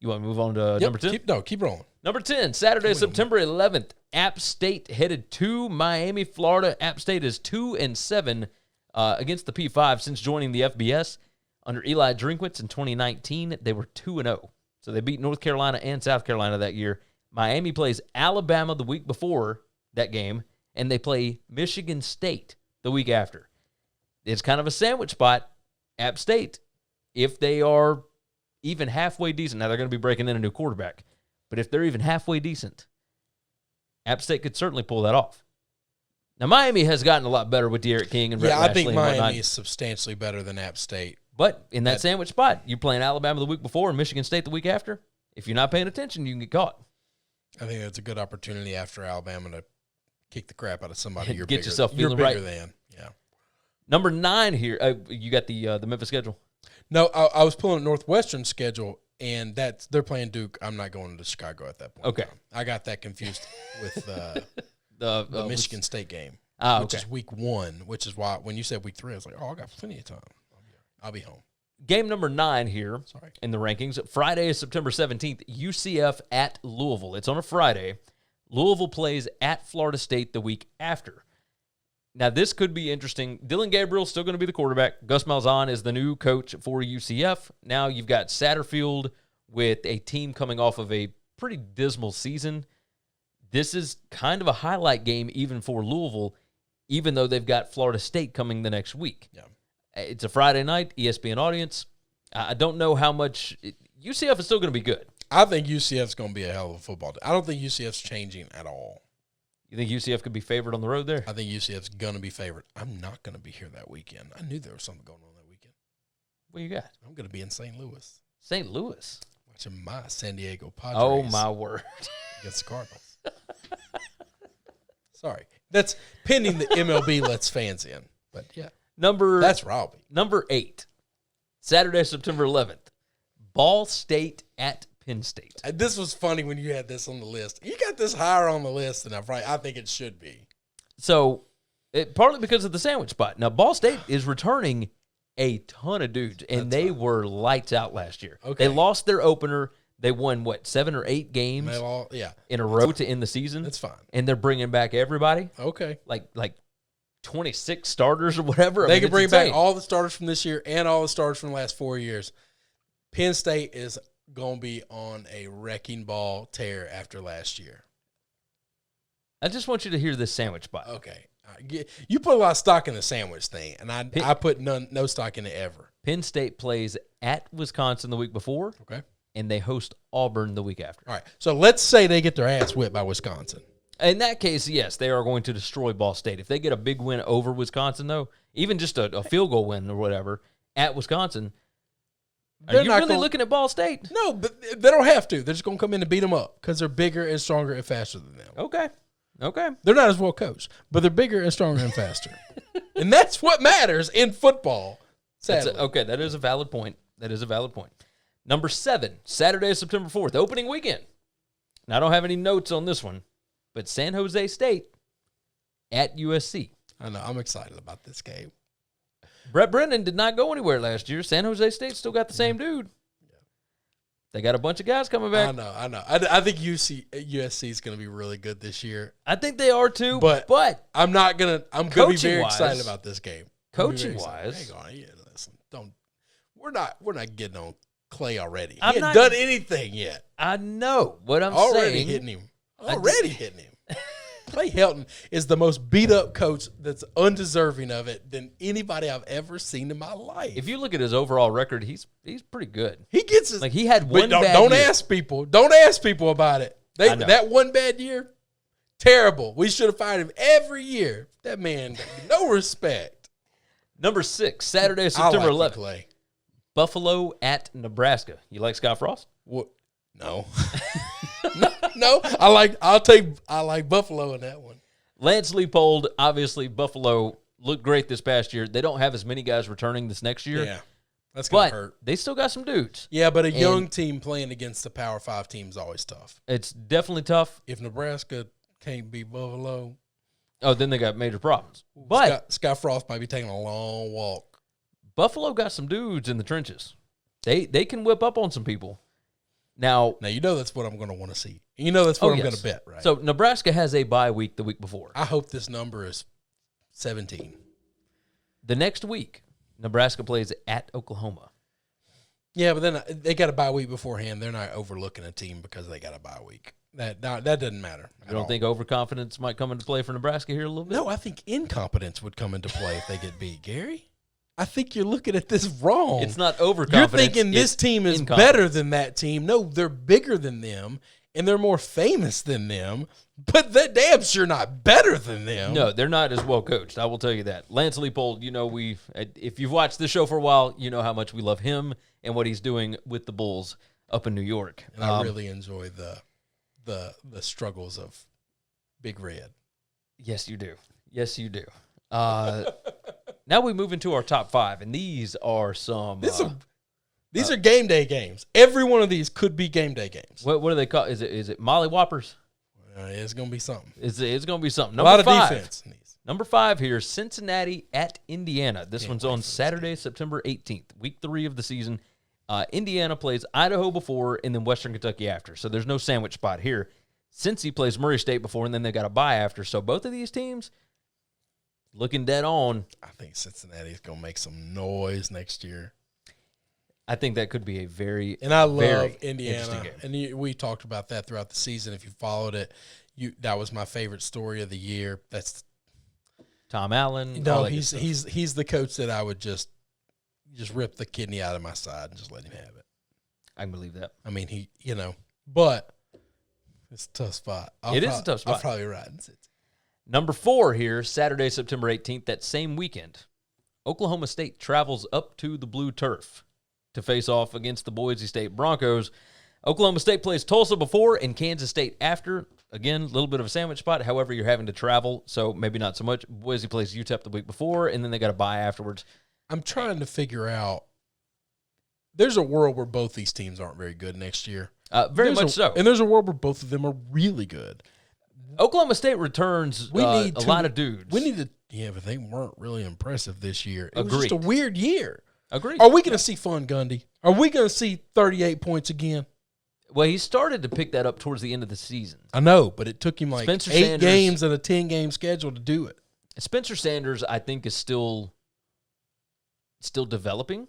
You want to move on to number 10? Keep rolling. Number 10, Saturday, September 11th, App State headed to Miami, Florida. App State is 2-7 against the P5 since joining the FBS. Under Eli Drinkwitz in 2019, they were 2-0. So they beat North Carolina and South Carolina that year. Miami plays Alabama the week before that game, and they play Michigan State the week after. It's kind of a sandwich spot. App State, if they are even halfway decent, now they're going to be breaking in a new quarterback, but if they're even halfway decent, App State could certainly pull that off. Now, Miami has gotten a lot better with De'Aaron King and Brett Rashley. I think Miami is substantially better than App State. But in that sandwich spot, you're playing Alabama the week before and Michigan State the week after. If you're not paying attention, you can get caught. I think that's a good opportunity after Alabama to kick the crap out of somebody you're get yourself feeling you're right. bigger than. Yeah. Number 9 here. You got the Memphis schedule? No, I was pulling Northwestern schedule, and they're playing Duke. I'm not going to Chicago at that point. Okay. I got that confused with the Michigan State game, which is week 1, which is why when you said week 3, I was like, I got plenty of time. I'll be home. Game number 9 here in the rankings. Friday is September 17th, UCF at Louisville. It's on a Friday. Louisville plays at Florida State the week after. Now, this could be interesting. Dylan Gabriel's still going to be the quarterback. Gus Malzahn is the new coach for UCF. Now you've got Satterfield with a team coming off of a pretty dismal season. This is kind of a highlight game even for Louisville, even though they've got Florida State coming the next week. Yeah. It's a Friday night, ESPN audience. I don't know how much UCF is still going to be good. I think UCF's going to be a hell of a football team. I don't think UCF's changing at all. You think UCF could be favored on the road there? I think UCF's going to be favored. I'm not going to be here that weekend. I knew there was something going on that weekend. What you got? I'm going to be in St. Louis. St. Louis? Watching my San Diego Padres. Oh, my word. Against the Cardinals. Sorry. That's pending the MLB lets fans in. But, yeah. That's Robbie. Number 8, Saturday, September 11th. Ball State at Penn State. This was funny when you had this on the list. You got this higher on the list than I think it should be. So, partly because of the sandwich spot. Now, Ball State is returning a ton of dudes, and they were lights out last year. Okay. They lost their opener. They won, 7 or 8 games in a row to end the season. That's fine. And they're bringing back everybody. Okay. Like 26 starters or whatever. They can bring back all the starters from this year and all the starters from the last 4 years. Penn State is going to be on a wrecking ball tear after last year. I just want you to hear this sandwich spot. Okay. You put a lot of stock in the sandwich thing, and I put no stock in it ever. Penn State plays at Wisconsin the week before. Okay. And they host Auburn the week after. All right. So let's say they get their ass whipped by Wisconsin. In that case, yes, they are going to destroy Ball State. If they get a big win over Wisconsin, though, even just a field goal win or whatever at Wisconsin, are you really looking at Ball State? No, but they don't have to. They're just going to come in and beat them up because they're bigger and stronger and faster than them. Okay. They're not as well coached, but they're bigger and stronger and faster. And that's what matters in football, sadly. Okay, that is a valid point. Number 7, Saturday, September 4th, opening weekend. Now, I don't have any notes on this one, but San Jose State at USC. I know. I'm excited about this game. Brett Brennan did not go anywhere last year. San Jose State still got the same dude. Yeah. They got a bunch of guys coming back. I know. I think USC is going to be really good this year. I think they are too. But I'm going to be very excited about this game. Coaching wise, hang on. Yeah, listen, we're not getting on Clay already. He hasn't done anything yet. I know what I'm saying. Already hitting him. Clay Helton is the most beat-up coach that's undeserving of it than anybody I've ever seen in my life. If you look at his overall record, he's pretty good. He gets his, he had one bad year. Don't ask people about it. That one bad year, terrible. We should have fired him every year. That man, no respect. Number 6, Saturday, September 11th. Clay. Buffalo at Nebraska. You like Scott Frost? What? No. No, I like Buffalo in that one. Lance Leipold, obviously Buffalo looked great this past year. They don't have as many guys returning this next year. Yeah, that's going to hurt. They still got some dudes. Yeah, but a young team playing against the Power 5 team is always tough. It's definitely tough. If Nebraska can't beat Buffalo. Oh, then they got major problems. But Scott Frost might be taking a long walk. Buffalo got some dudes in the trenches. They can whip up on some people. Now you know that's what I'm going to want to see. You know that's what I'm going to bet, right? So Nebraska has a bye week the week before. I hope this number is 17. The next week, Nebraska plays at Oklahoma. Yeah, but then they got a bye week beforehand. They're not overlooking a team because they got a bye week. That doesn't matter. You don't think overconfidence might come into play for Nebraska here a little bit? No, I think incompetence would come into play if they get beat, Gary. I think you're looking at this wrong. It's not overconfidence. You're thinking this team is better than that team. No, they're bigger than them, and they're more famous than them, but they're damn sure not better than them. No, they're not as well coached. I will tell you that. Lance Leipold, if you've watched this show for a while, you know how much we love him and what he's doing with the Bulls up in New York. And I really enjoy the struggles of Big Red. Yes, you do. Yes, you do. Now we move into our top 5, and these are some. These are game day games. Every one of these could be game day games. What do they call? Is it Molly Whoppers? It's gonna be something. It's going to be something. A lot of defense in these. Number 5 here, Cincinnati at Indiana. This one's on Saturday, September 18th, week 3 of the season. Indiana plays Idaho before, and then Western Kentucky after. So there's no sandwich spot here. Cincy plays Murray State before, and then they got a bye after. So both of these teams looking dead on. I think Cincinnati's going to make some noise next year. I think that could be a very, and I love very Indiana. And we talked about that throughout the season. If you followed it, that was my favorite story of the year. That's Tom Allen. No, he's the coach that I would just rip the kidney out of my side and just let him have it. I can believe that. I mean, but it's a tough spot. It is a tough spot. I'll probably ride in Cincy. Number 4 here, Saturday, September 18th, that same weekend. Oklahoma State travels up to the blue turf to face off against the Boise State Broncos. Oklahoma State plays Tulsa before and Kansas State after. Again, a little bit of a sandwich spot. However, you're having to travel, so maybe not so much. Boise plays UTEP the week before, and then they got a bye afterwards. I'm trying to figure out. There's a world where both these teams aren't very good next year. Very much so. And there's a world where both of them are really good. Oklahoma State returns a lot of dudes. But they weren't really impressive this year. It was Agreed. just a weird year. Agreed. Are we going to see Fun Gundy? Are we going to see 38 points again? Well, he started to pick that up towards the end of the season. I know, but it took him like Spencer 8 Sanders, games and a 10-game schedule to do it. Spencer Sanders, I think, is still developing,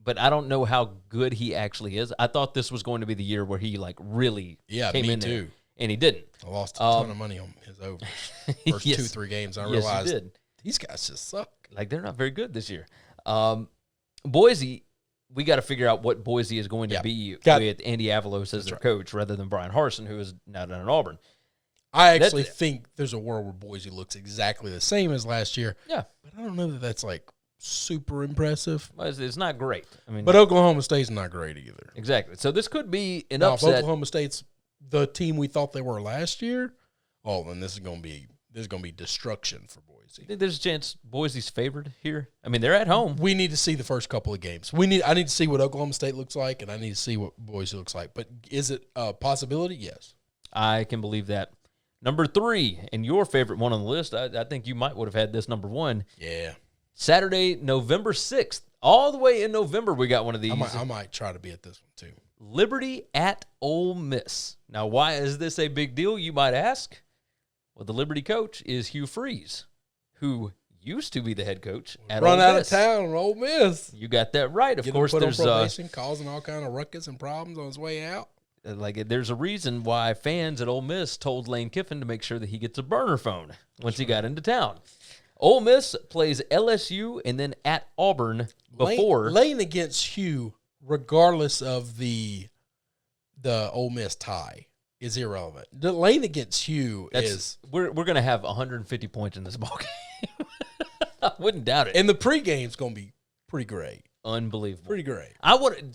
but I don't know how good he actually is. I thought this was going to be the year where he really came in there, and he didn't. I lost a ton of money on his overs. First 2-3 games, I realized these guys just suck. They're not very good this year. Boise, we got to figure out what Boise is going to be with Andy Avalos as their coach rather than Brian Harsin, who is now down in Auburn. I actually think there's a world where Boise looks exactly the same as last year. Yeah. But I don't know that that's super impressive. Well, it's not great. But Oklahoma State's not great either. Exactly. So this could be an upset. If Oklahoma State's the team we thought they were last year, then this is going to be destruction for Boise. You think there's a chance Boise's favored here? I mean, they're at home. We need to see the first couple of games. I need to see what Oklahoma State looks like, and I need to see what Boise looks like. But is it a possibility? Yes. I can believe that. Number 3, and your favorite one on the list, I think you might would have had this number 1. Yeah. Saturday, November 6th. All the way in November, we got one of these. I might try to be at this one, too. Liberty at Ole Miss. Now, why is this a big deal, you might ask? Well, the Liberty coach is Hugh Freeze, who used to be the head coach at Ole Miss. Run out of town on Ole Miss. You got that right. Of course, there's probation, causing all kind of ruckus and problems on his way out. There's a reason why fans at Ole Miss told Lane Kiffin to make sure that he gets a burner phone once he got into town. Ole Miss plays LSU and then at Auburn before. Lane against Hugh, regardless of the Ole Miss tie, is irrelevant. The Lane against Hugh we're going to have 150 points in this ballgame. I wouldn't doubt it. And the pregame's going to be pretty great. Unbelievable. Pretty great.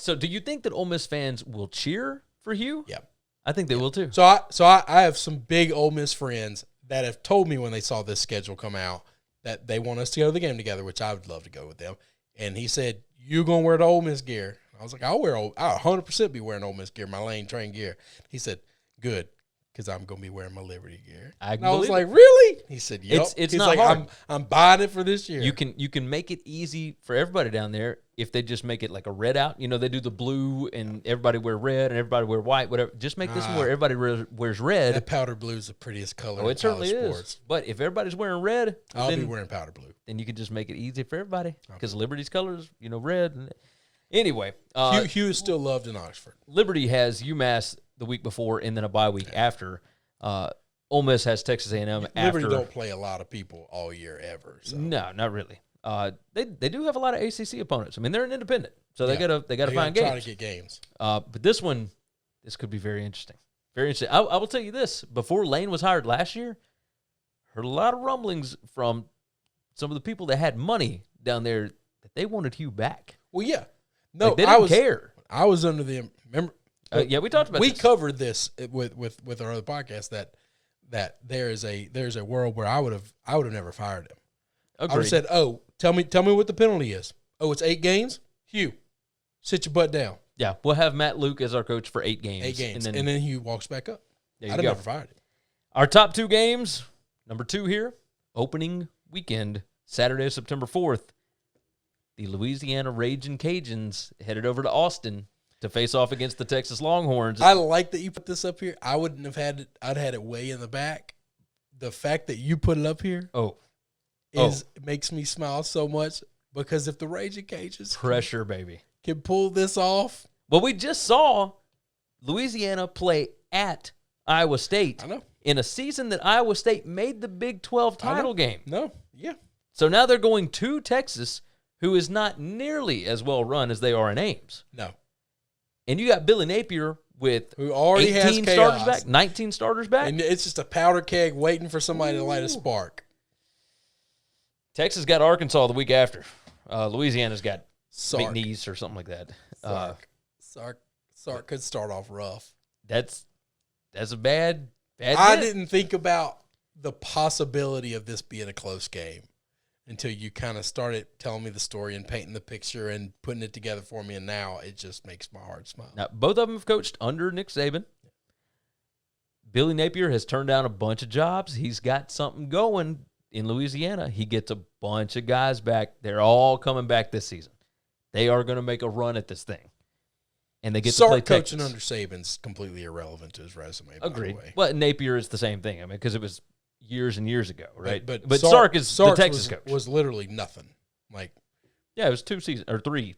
So do you think that Ole Miss fans will cheer for Hugh? Yeah. I think they will too. So I have some big Ole Miss friends that have told me when they saw this schedule come out that they want us to go to the game together, which I would love to go with them. And he said, "You going to wear the Ole Miss gear?" I was like, I'll 100% be wearing Ole Miss gear, my Lane train gear. He said, "Good, because I'm going to be wearing my Liberty gear." And I was like, "Really?" He said, "Yep." It's He's not like, hard. I'm buying it for this year. You can make it easy for everybody down there if they just make it like a red out. They do the blue and everybody wear red and everybody wear white, whatever. Just make this one where everybody wears red. That powder blue is the prettiest color. Oh, it certainly is. But if everybody's wearing red, I'll be wearing powder blue. Then you can just make it easy for everybody because Liberty's colors, red. Anyway, Hugh is still loved in Oxford. Liberty has UMass the week before and then a bye week after. Ole Miss has Texas A&M after. Liberty don't play a lot of people all year ever. So. No, not really. They do have a lot of ACC opponents. I mean, they're an independent, so they gotta find games. Trying to get games. But this could be very interesting. Very interesting. I will tell you this: before Lane was hired last year, heard a lot of rumblings from some of the people that had money down there that they wanted Hugh back. Well, yeah, no, they didn't care. I was under the remember. Yeah, we talked about. We covered this with our other podcast that there's a world where I would have never fired him. Agreed. I would have said, "Oh, tell me what the penalty is. Oh, it's 8 games. Hugh, sit your butt down." Yeah, we'll have Matt Luke as our coach for 8 games. 8 games, and then Hugh walks back up. I'd have never fired him. Our top 2 games, number 2 here, opening weekend, Saturday, September 4th. The Louisiana Ragin' Cajuns headed over to Austin to face off against the Texas Longhorns. I like that you put this up here. I wouldn't have had it. I'd had it way in the back. The fact that you put it up here makes me smile so much because if the Raging Cajuns pressure, baby, can pull this off. Well, we just saw Louisiana play at Iowa State. I know. In a season that Iowa State made the Big 12 title game. No, yeah. So now they're going to Texas, who is not nearly as well run as they are in Ames. No. And you got Billy Napier with who already 18 has starters back, 19 starters back. And it's just a powder keg waiting for somebody to light a spark. Texas got Arkansas the week after. Louisiana's got Sark. McNeese or something like that. Sark could start off rough. That's a bad I hit. didn't think about the possibility of this being a close game until you kind of started telling me the story and painting the picture and putting it together for me, and now it just makes my heart smile. Now, both of them have coached under Nick Saban. Billy Napier has turned down a bunch of jobs. He's got something going in Louisiana. He gets a bunch of guys back. They're all coming back this season. They are going to make a run at this thing. And they get to play Texas. Coaching under Saban's completely irrelevant to his resume. Agreed. By the way. Well, Napier is the same thing. I mean, because it was years and years ago, right? But Sark is the Texas coach. Was literally nothing. Like, yeah, it was 2 seasons or three.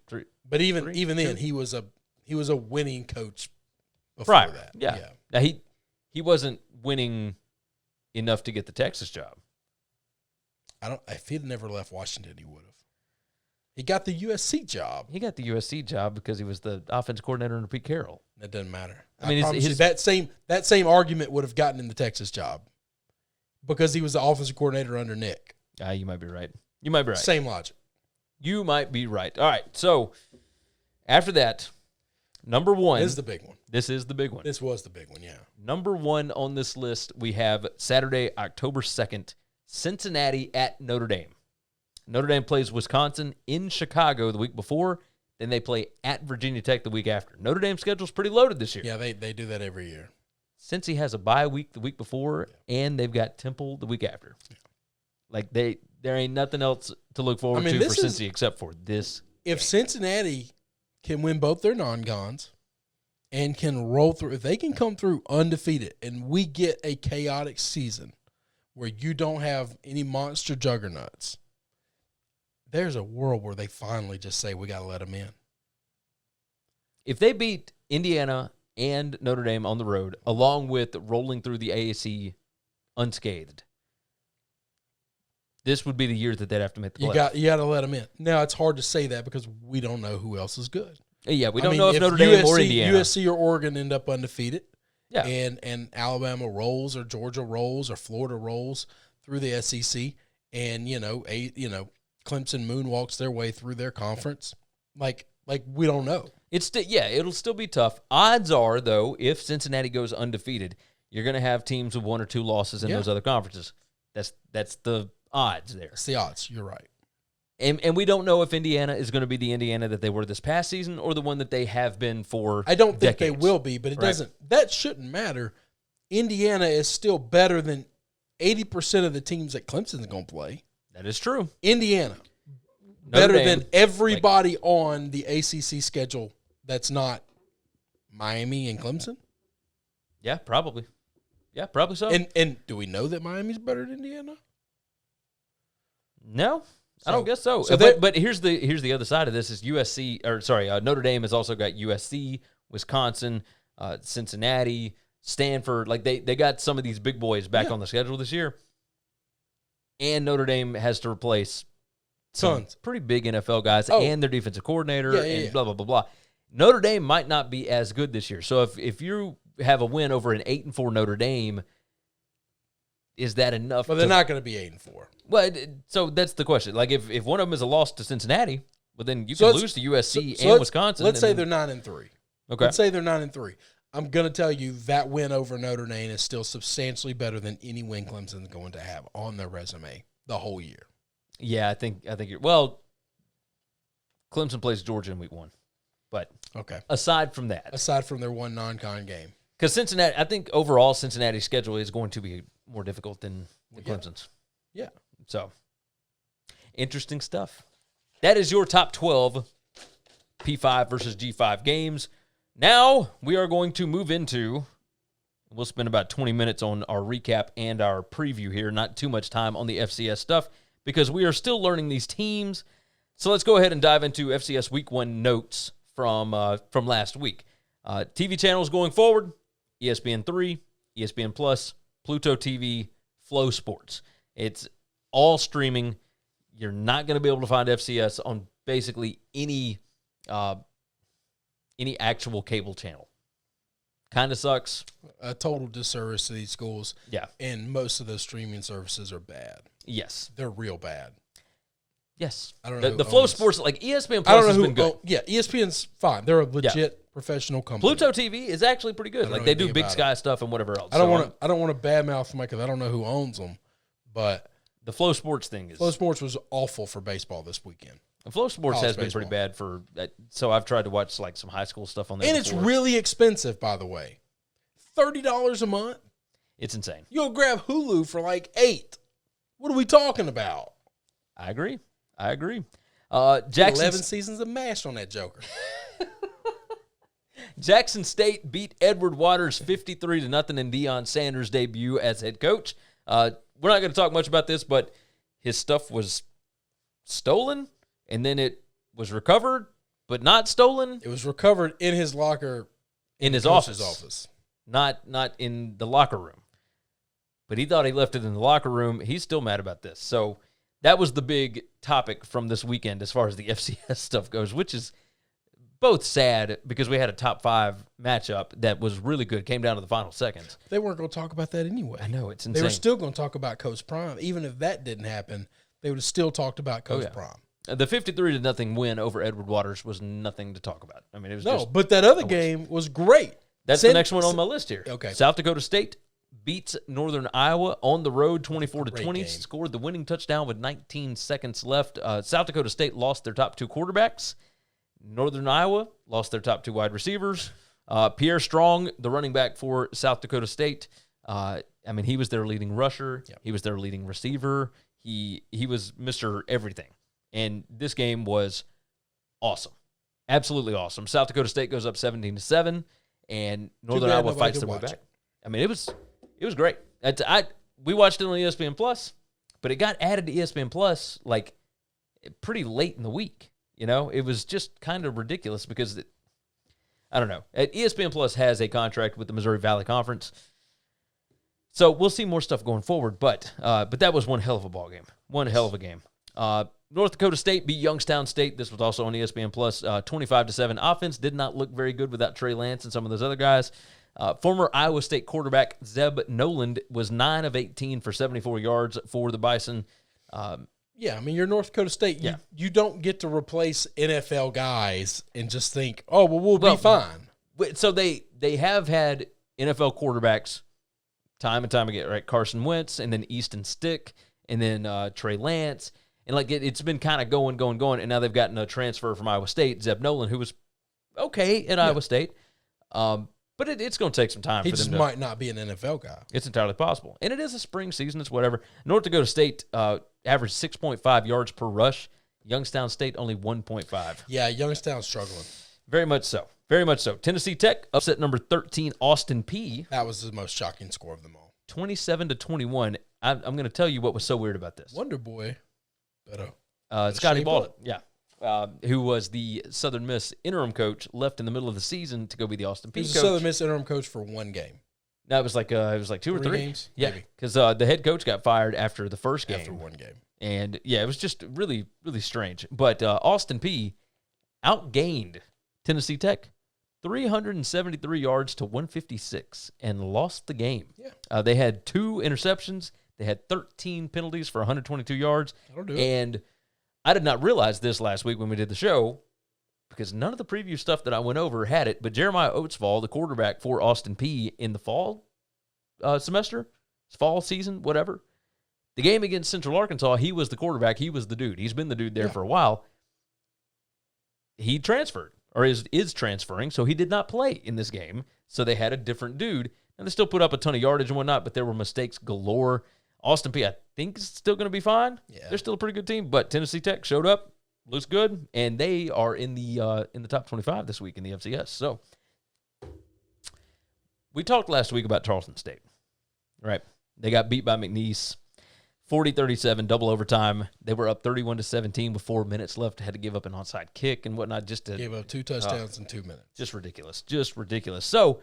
But even then, he was a winning coach before Prior. that. Yeah. Now he wasn't winning enough to get the Texas job. If he'd never left Washington, he would have. He got the USC job. He got the USC job because he was the offensive coordinator under Pete Carroll. That doesn't matter. I mean, that same argument would have gotten him the Texas job because he was the offensive coordinator under Nick. You might be right. Same logic. You might be right. All right. So after that, number one. This is the big one. This is the big one. This was the big one, yeah. Number one on this list, we have Saturday, October 2nd, Cincinnati at Notre Dame. Notre Dame plays Wisconsin in Chicago the week before. Then they play at Virginia Tech the week after. Notre Dame's schedule's pretty loaded this year. Yeah, they do that every year. Cincy has a bye week the week before, and they've got Temple the week after. Yeah. Like, there ain't nothing else to look forward to for Cincy except for this. If Cincinnati can win both their non-cons and can roll through, if they can come through undefeated and we get a chaotic season where you don't have any monster juggernauts, there's a world where they finally just say, we got to let them in. If they beat Indiana and Notre Dame on the road, along with rolling through the AAC unscathed, this would be the year that they'd have to make the playoffs. You got to let them in. Now, it's hard to say that because we don't know who else is good. Yeah, we don't know if Notre Dame or Indiana. USC or Oregon end up undefeated. Yeah. And Alabama rolls or Georgia rolls or Florida rolls through the SEC. And, Clemson moonwalks their way through their conference. Like we don't know. It'll still be tough. Odds are, though, if Cincinnati goes undefeated, you're going to have teams with 1 or 2 losses in those other conferences. That's the odds there. It's the odds. You're right. And we don't know if Indiana is going to be the Indiana that they were this past season or the one that they have been for I don't think decades. they will be, but it doesn't. That shouldn't matter. Indiana is still better than 80% of the teams that Clemson's going to play. That is true. Indiana, Notre better Dame, than everybody on the ACC schedule that's not Miami and Clemson. Yeah, probably. Yeah, probably so. And do we know that Miami's better than Indiana? No, I don't guess so. So but here's the other side of this is Notre Dame has also got USC, Wisconsin, Cincinnati, Stanford. Like they got some of these big boys back on the schedule this year. And Notre Dame has to replace some pretty big NFL guys and their defensive coordinator and blah, blah, blah, blah. Notre Dame might not be as good this year. So if you have a win over an 8-4 Notre Dame, is that enough? Well, they're not going to be 8-4. Well, so that's the question. Like if one of them is a loss to Cincinnati, well then you can lose to USC and Wisconsin. Let's say they're 9-3. Okay. Let's say they're 9-3. I'm going to tell you that win over Notre Dame is still substantially better than any win Clemson's going to have on their resume the whole year. Yeah, I think Clemson plays Georgia in week 1. But aside from that. Aside from their one non-con game. Because Cincinnati, I think overall Cincinnati's schedule is going to be more difficult than Clemson's. Yeah. So, interesting stuff. That is your top 12 P5 versus G5 games. Now we are going to move into, we'll spend about 20 minutes on our recap and our preview here, not too much time on the FCS stuff because we are still learning these teams. So let's go ahead and dive into FCS Week 1 notes from last week. TV channels going forward, ESPN 3, ESPN Plus, Pluto TV, Flow Sports. It's all streaming. You're not going to be able to find FCS on basically any actual cable channel. Kind of sucks. A total disservice to these schools. Yeah. And most of those streaming services are bad. Yes. They're real bad. Yes. I don't know. The Flow Sports, like ESPN Plus has been good. Yeah, ESPN's fine. They're a legit professional company. Pluto TV is actually pretty good. Like they do Big Sky stuff and whatever else. I don't want to badmouth them because I don't know who owns them, but the Flow Sports thing is Flow Sports was awful for baseball this weekend. And Flow Sports has been pretty bad for so I've tried to watch like some high school stuff on there. And before. It's really expensive, by the way. $30 a month. It's insane. You'll grab Hulu for like $8. What are we talking about? I agree. Jackson 11 seasons of MASH on that joker. Jackson State beat Edward Waters 53-0 in Deion Sanders' debut as head coach. We're not going to talk much about this, but his stuff was stolen, and then it was recovered, but not stolen. It was recovered in his locker in his office. Not in the locker room. But he thought he left it in the locker room. He's still mad about this. So that was the big topic from this weekend as far as the FCS stuff goes, which is both sad because we had a top 5 matchup that was really good, came down to the final seconds. They weren't going to talk about that anyway. I know, it's insane. They were still going to talk about Coach Prime. Even if that didn't happen, they would have still talked about Coach Prime. The 53-0 win over Edward Waters was nothing to talk about. I mean, it was but that other game was great. That's the next one on my list here. Okay. South Dakota State beats Northern Iowa on the road 24-20, scored the winning touchdown with 19 seconds left. South Dakota State lost their top 2 quarterbacks. Northern Iowa lost their top 2 wide receivers. Pierre Strong, the running back for South Dakota State, he was their leading rusher. Yep. He was their leading receiver. He was Mr. Everything. And this game was awesome. Absolutely awesome. South Dakota State goes up 17-7, and Northern Iowa fights their way back. It was great. We watched it on ESPN Plus, but it got added to ESPN Plus like pretty late in the week. You know, it was just kind of ridiculous because I don't know. ESPN Plus has a contract with the Missouri Valley Conference, so we'll see more stuff going forward. But that was one hell of a ball game. One hell of a game. North Dakota State beat Youngstown State. This was also on ESPN Plus, 25-7. Offense did not look very good without Trey Lance and some of those other guys. Former Iowa State quarterback Zeb Noland was 9 of 18 for 74 yards for the Bison. You're North Dakota State. You don't get to replace NFL guys and just think, we'll be fine. So they have had NFL quarterbacks time and time again, right? Carson Wentz, and then Easton Stick, and then Trey Lance. And it's been kind of going, and now they've gotten a transfer from Iowa State, Zeb Noland, who was okay at Iowa State. But it's going to take some time for them to... He just might not be an NFL guy. It's entirely possible. And it is a spring season. It's whatever. North Dakota State averaged 6.5 yards per rush. Youngstown State only 1.5. Yeah, Youngstown's struggling. Very much so. Very much so. Tennessee Tech upset number 13, Austin Peay. That was the most shocking score of them all. 27-21. I'm going to tell you what was so weird about this. Wonder Boy. Scotty Baldwin, who was the Southern Miss interim coach, left in the middle of the season to go be the Austin Peay coach. He was the Southern Miss interim coach for one game. No, it was like 2 or 3 games. Yeah, because the head coach got fired after the first game. After one game, and it was just really, really strange. But Austin Peay outgained Tennessee Tech 373 yards to 156 and lost the game. Yeah, they had 2 interceptions. They had 13 penalties for 122 yards. That'll do it. And I did not realize this last week when we did the show because none of the preview stuff that I went over had it. But Jeremiah Oatsfall, the quarterback for Austin Peay in the fall fall season, whatever, the game against Central Arkansas, he was the quarterback. He was the dude. He's been the dude there for a while. He transferred or is transferring, so he did not play in this game. So they had a different dude. And they still put up a ton of yardage and whatnot, but there were mistakes galore. Austin Peay, I think, is still going to be fine. Yeah. They're still a pretty good team, but Tennessee Tech showed up, looks good, and they are in the top 25 this week in the FCS. So we talked last week about Charleston State, right? They got beat by McNeese, 40-37, double overtime. They were up 31-17 with 4 minutes left. Had to give up an onside kick and whatnot. Gave up 2 touchdowns in 2 minutes. Just ridiculous. Just ridiculous. So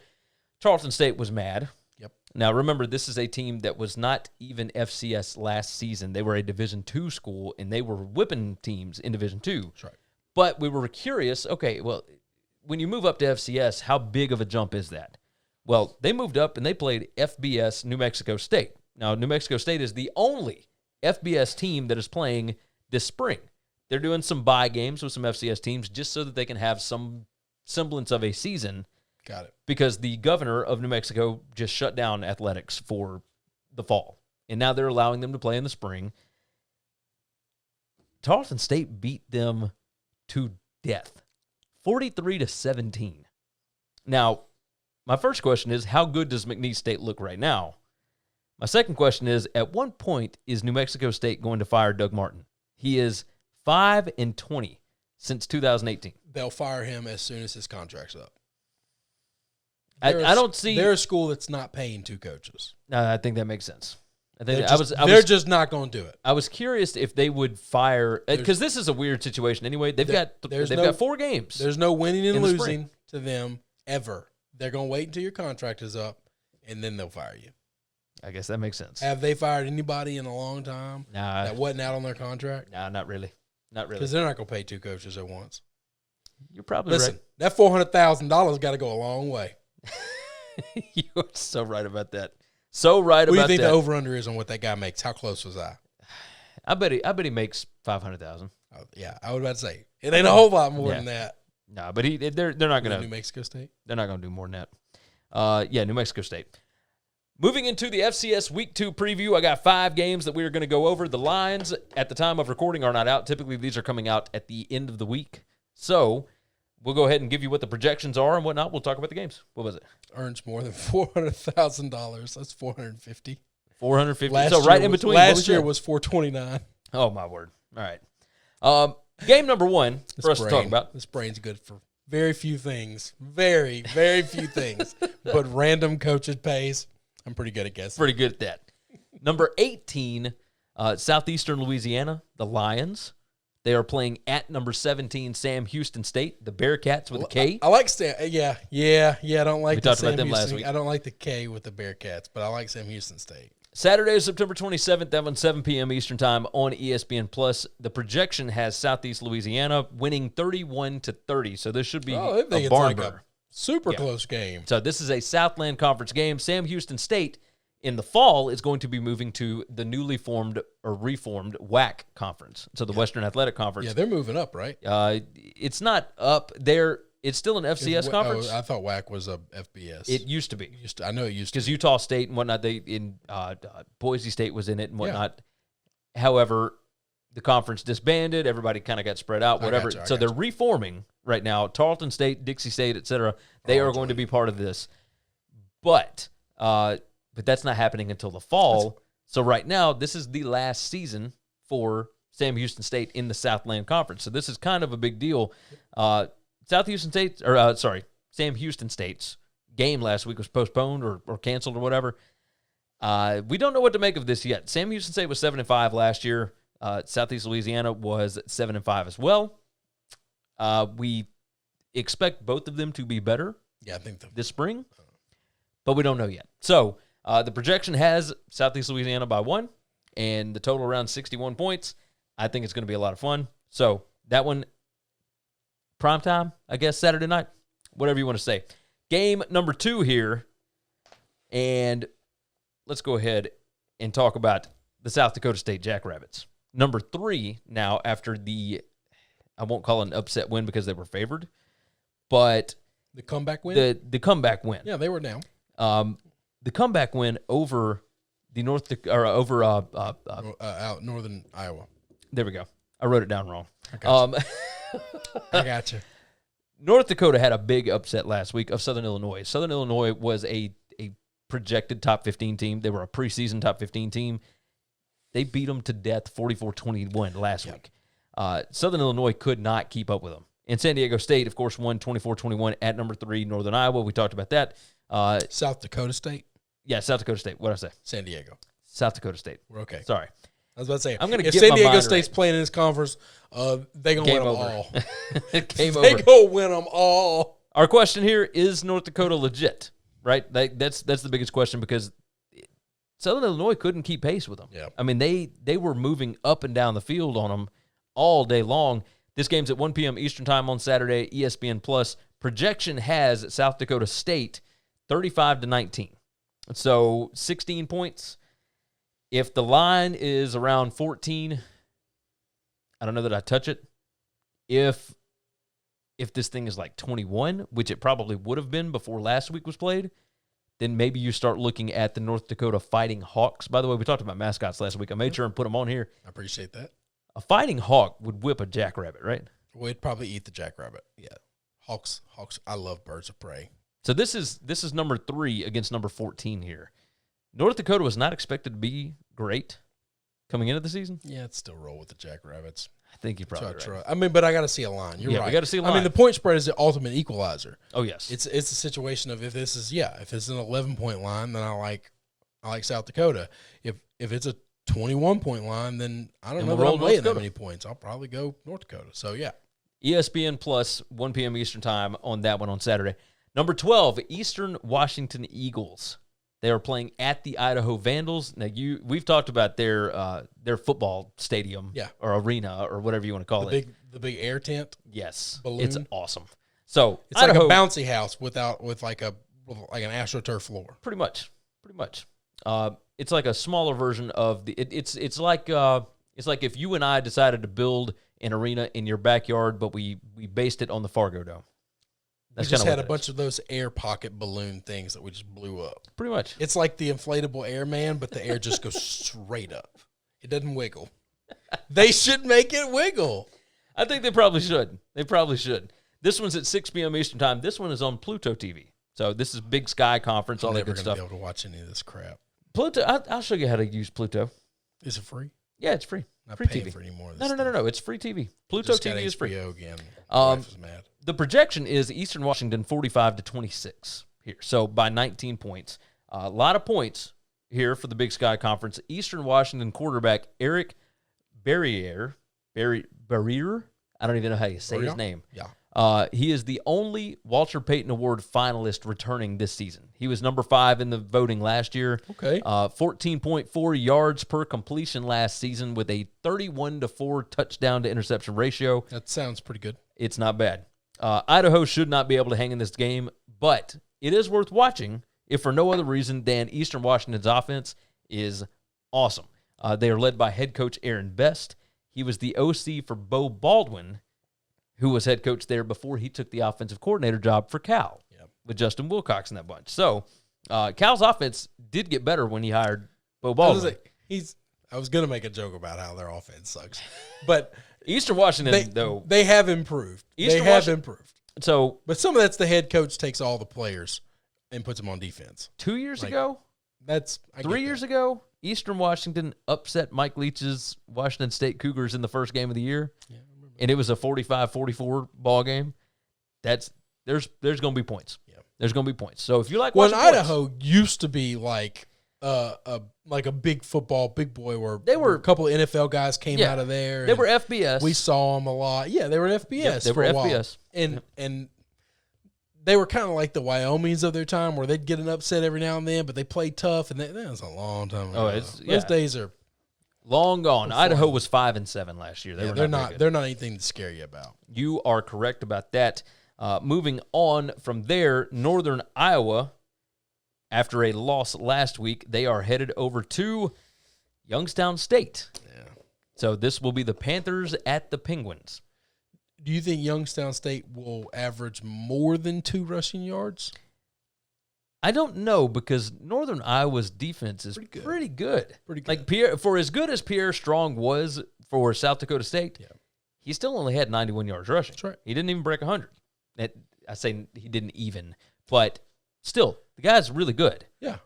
Charleston State was mad. Yep. Now, remember, this is a team that was not even FCS last season. They were a Division II school, and they were whipping teams in Division II. That's right. But we were curious, okay, well, when you move up to FCS, how big of a jump is that? Well, they moved up, and they played FBS New Mexico State. Now, New Mexico State is the only FBS team that is playing this spring. They're doing some bye games with some FCS teams just so that they can have some semblance of a season. Got it. Because the governor of New Mexico just shut down athletics for the fall. And now they're allowing them to play in the spring. Charleston State beat them to death, 43-17. Now, my first question is, how good does McNeese State look right now? My second question is, at what point is New Mexico State going to fire Doug Martin? He is 5-20 since 2018. They'll fire him as soon as his contract's up. I don't see. They're a school that's not paying 2 coaches. I think that makes sense. I think they're just not going to do it. I was curious if they would fire, because this is a weird situation anyway. They've got 4 games. There's no winning and losing to them ever. They're going to wait until your contract is up, and then they'll fire you. I guess that makes sense. Have they fired anybody in a long time that wasn't out on their contract? Nah, not really. Not really. Because they're not going to pay 2 coaches at once. You're probably right. That $400,000 got to go a long way. You're so right about that. So right about that. What do you think the over-under is on what that guy makes? How close was I? I bet he makes $500,000. Oh, yeah, I was about to say it ain't a whole lot more than that. No, but they're not going to. New Mexico State. They're not going to do more than that. New Mexico State. Moving into the FCS Week 2 preview, I got 5 games that we are going to go over. The lines at the time of recording are not out. Typically, these are coming out at the end of the week. So we'll go ahead and give you what the projections are and whatnot. We'll talk about the games. What was it? Earns more than $400,000. That's $450,000. $450,000. So right in between. Last year was $429,000. Oh my word! All right. Game number 1 for us to talk about. This brain's good for very few things. Very, very few things. But random coaches pays. I'm pretty good at guessing. Pretty good at that. Number 18, Southeastern Louisiana, the Lions. They are playing at number 17, Sam Houston State, the Bearcats with a K. I like Sam. Yeah. I don't like. We talked about them last week. I don't like the K with the Bearcats, but I like Sam Houston State. Saturday, September 27th, that one's 7 p.m. Eastern Time on ESPN+. The projection has Southeast Louisiana winning 31-30, so this should be a barn burner. Super close game. So this is a Southland Conference game. Sam Houston State in the fall is going to be moving to the newly formed or reformed WAC conference. So the Western Athletic Conference. Yeah, they're moving up, right? It's not up there. It's still an FCS conference. I thought WAC was a FBS. It used to be. I know it used to. Because Utah State and whatnot, Boise State was in it and whatnot. Yeah. However, the conference disbanded. Everybody kind of got spread out, whatever. So they're reforming right now. Tarleton State, Dixie State, et cetera. They are going to be part of this. But that's not happening until the fall. So right now, this is the last season for Sam Houston State in the Southland Conference. So this is kind of a big deal. Sam Houston State's game last week was postponed or canceled or whatever. We don't know what to make of this yet. Sam Houston State was 7-5 last year. Southeast Louisiana was 7-5 as well. We expect both of them to be better. Yeah, I think this spring, but we don't know yet. So the projection has Southeast Louisiana by 1, and the total around 61 points. I think it's going to be a lot of fun. So that one, prime time, I guess, Saturday night, whatever you want to say. Game number 2 here, and let's go ahead and talk about the South Dakota State Jackrabbits. Number 3 now after I won't call it an upset win because they were favored, but the comeback win? The comeback win. Yeah, they were down. The comeback win over the out northern Iowa. There we go. I wrote it down wrong. I got you. North Dakota had a big upset last week of Southern Illinois. Southern Illinois was a projected top 15 team. They were a preseason top 15 team. They beat them to death 44-21 last week. Southern Illinois could not keep up with them. And San Diego State, of course, won 24-21 at number 3, Northern Iowa. We talked about that. South Dakota State? Yeah, South Dakota State. What did I say? San Diego. South Dakota State. We're okay. Sorry. I was about to say, I'm gonna if get San my Diego mind State's right. playing in this conference, they going to win them all. Game They over. going to win them all. Our question here is North Dakota legit, right? That's the biggest question because Southern Illinois couldn't keep pace with them. Yeah. I mean, they were moving up and down the field on them all day long. This game's at 1 p.m. Eastern Time on Saturday, ESPN Plus. Projection has South Dakota State 35-19. So 16 points. If the line is around 14, I don't know that I touch it. If this thing is like 21, which it probably would have been before last week was played, then maybe you start looking at the North Dakota Fighting Hawks. By the way, we talked about mascots last week. I made sure and put them on here. I appreciate that. A Fighting Hawk would whip a jackrabbit, right? We'd probably eat the jackrabbit. Yeah. Hawks. I love birds of prey. So this is number 3 against number 14 here. North Dakota was not expected to be great coming into the season. Yeah, it's still roll with the jackrabbits. I think you're probably right. I mean, but I got to see a line. You're right. We got to see a line. I mean, the point spread is the ultimate equalizer. Oh yes, It's a situation of if it's an 11-point line, then I like South Dakota. If it's a 21-point line, then I don't know that I'm laying that many points. I'll probably go North Dakota. So yeah, ESPN Plus 1 p.m. Eastern Time on that one on Saturday. Number 12, Eastern Washington Eagles. They are playing at the Idaho Vandals. Now, we've talked about their football stadium or arena or whatever you want to call it. The big air tent. Yes, balloon. It's awesome. So it's Idaho, like a bouncy house with like an AstroTurf floor. Pretty much. It's like a smaller version of the. It's like if you and I decided to build an arena in your backyard, but we based it on the Fargo Dome. We just had a bunch of those air pocket balloon things that we just blew up. Pretty much. It's like the inflatable airman, but the air just goes straight up. It doesn't wiggle. They should make it wiggle. I think they probably should. This one's at 6 p.m. Eastern Time. This one is on Pluto TV. So this is Big Sky Conference, all that good stuff. I'm never going to be able to watch any of this crap. Pluto, I'll show you how to use Pluto. Is it free? Yeah, it's free. Not free paying TV. for any more of No. It's free TV. Pluto just TV is free. Again. Wife is mad. The projection is Eastern Washington 45-26 here. So by 19 points. A lot of points here for the Big Sky Conference. Eastern Washington quarterback Eric Barriere. I don't even know how you say his name. Yeah. He is the only Walter Payton Award finalist returning this season. He was number 5 in the voting last year. Okay. 14.4 yards per completion last season with a 31-4 touchdown to interception ratio. That sounds pretty good. It's not bad. Idaho should not be able to hang in this game, but it is worth watching if for no other reason than Eastern Washington's offense is awesome. They are led by head coach Aaron Best. He was the OC for Bo Baldwin, who was head coach there before he took the offensive coordinator job for Cal with Justin Wilcox in that bunch. So Cal's offense did get better when he hired Bo Baldwin. I was going to make a joke about how their offense sucks, but Eastern Washington, they have improved. Improved. So, but some of that's the head coach takes all the players and puts them on defense. 2 years ago, 3 years ago, Eastern Washington upset Mike Leach's Washington State Cougars in the first game of the year. Yeah, I remember. And it was a 45-44 ball game. There's going to be points. Yeah. There's going to be points. So if you like watching Idaho used to be like a big football, big boy where a couple of NFL guys came out of there. They were FBS. We saw them a lot. Yeah, they were FBS. Yep, they were FBS. And they were kind of like the Wyomings of their time where they'd get an upset every now and then, but they played tough, and that was a long time ago. Those days are long gone. Idaho was 5-7 last year. They're not anything to scare you about. You are correct about that. Moving on from there, Northern Iowa, after a loss last week, they are headed over to Youngstown State. Yeah. So this will be the Panthers at the Penguins. Do you think Youngstown State will average more than 2 rushing yards? I don't know because Northern Iowa's defense is pretty good. Like for as good as Pierre Strong was for South Dakota State, he still only had 91 yards rushing. That's right. He didn't even break 100. I say he didn't even, but still, the guy's really good. Yeah.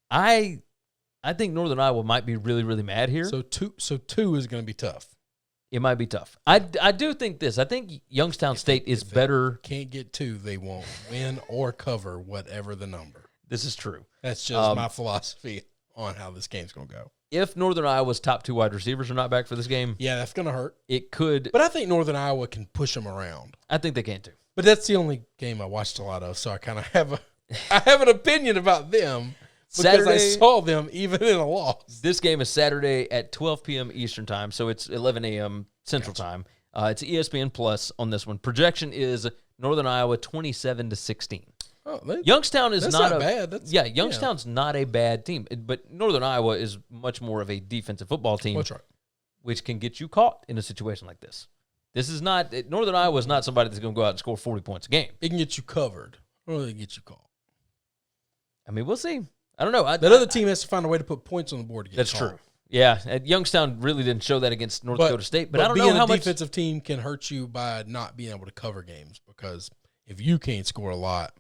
I think Northern Iowa might be really, really mad here. So two is going to be tough. It might be tough. I do think this. I think Youngstown State is better. Can't get 2, they won't win or cover whatever the number. This is true. That's just my philosophy on how this game's going to go. If Northern Iowa's top 2 wide receivers are not back for this game, yeah, that's going to hurt. It could. But I think Northern Iowa can push them around. I think they can too. But that's the only game I watched a lot of, so I kind of have an opinion about them because Saturday, I saw them even in a loss. This game is Saturday at 12 p.m. Eastern time, so it's 11 a.m. Central time. It's ESPN Plus on this one. Projection is Northern Iowa 27-16. Oh, Youngstown is not bad. Youngstown's not a bad team, but Northern Iowa is much more of a defensive football team, that's right, which can get you caught in a situation like this. This is not Northern Iowa is not somebody that's going to go out and score 40 points a game. It can get you covered, or it can get you caught. I mean, we'll see. I don't know. That other team has to find a way to put points on the board to get That's caught. true. Yeah, Youngstown really didn't show that against North Dakota State, but I don't know how much. Being a defensive team can hurt you by not being able to cover games, because if you can't score a lot,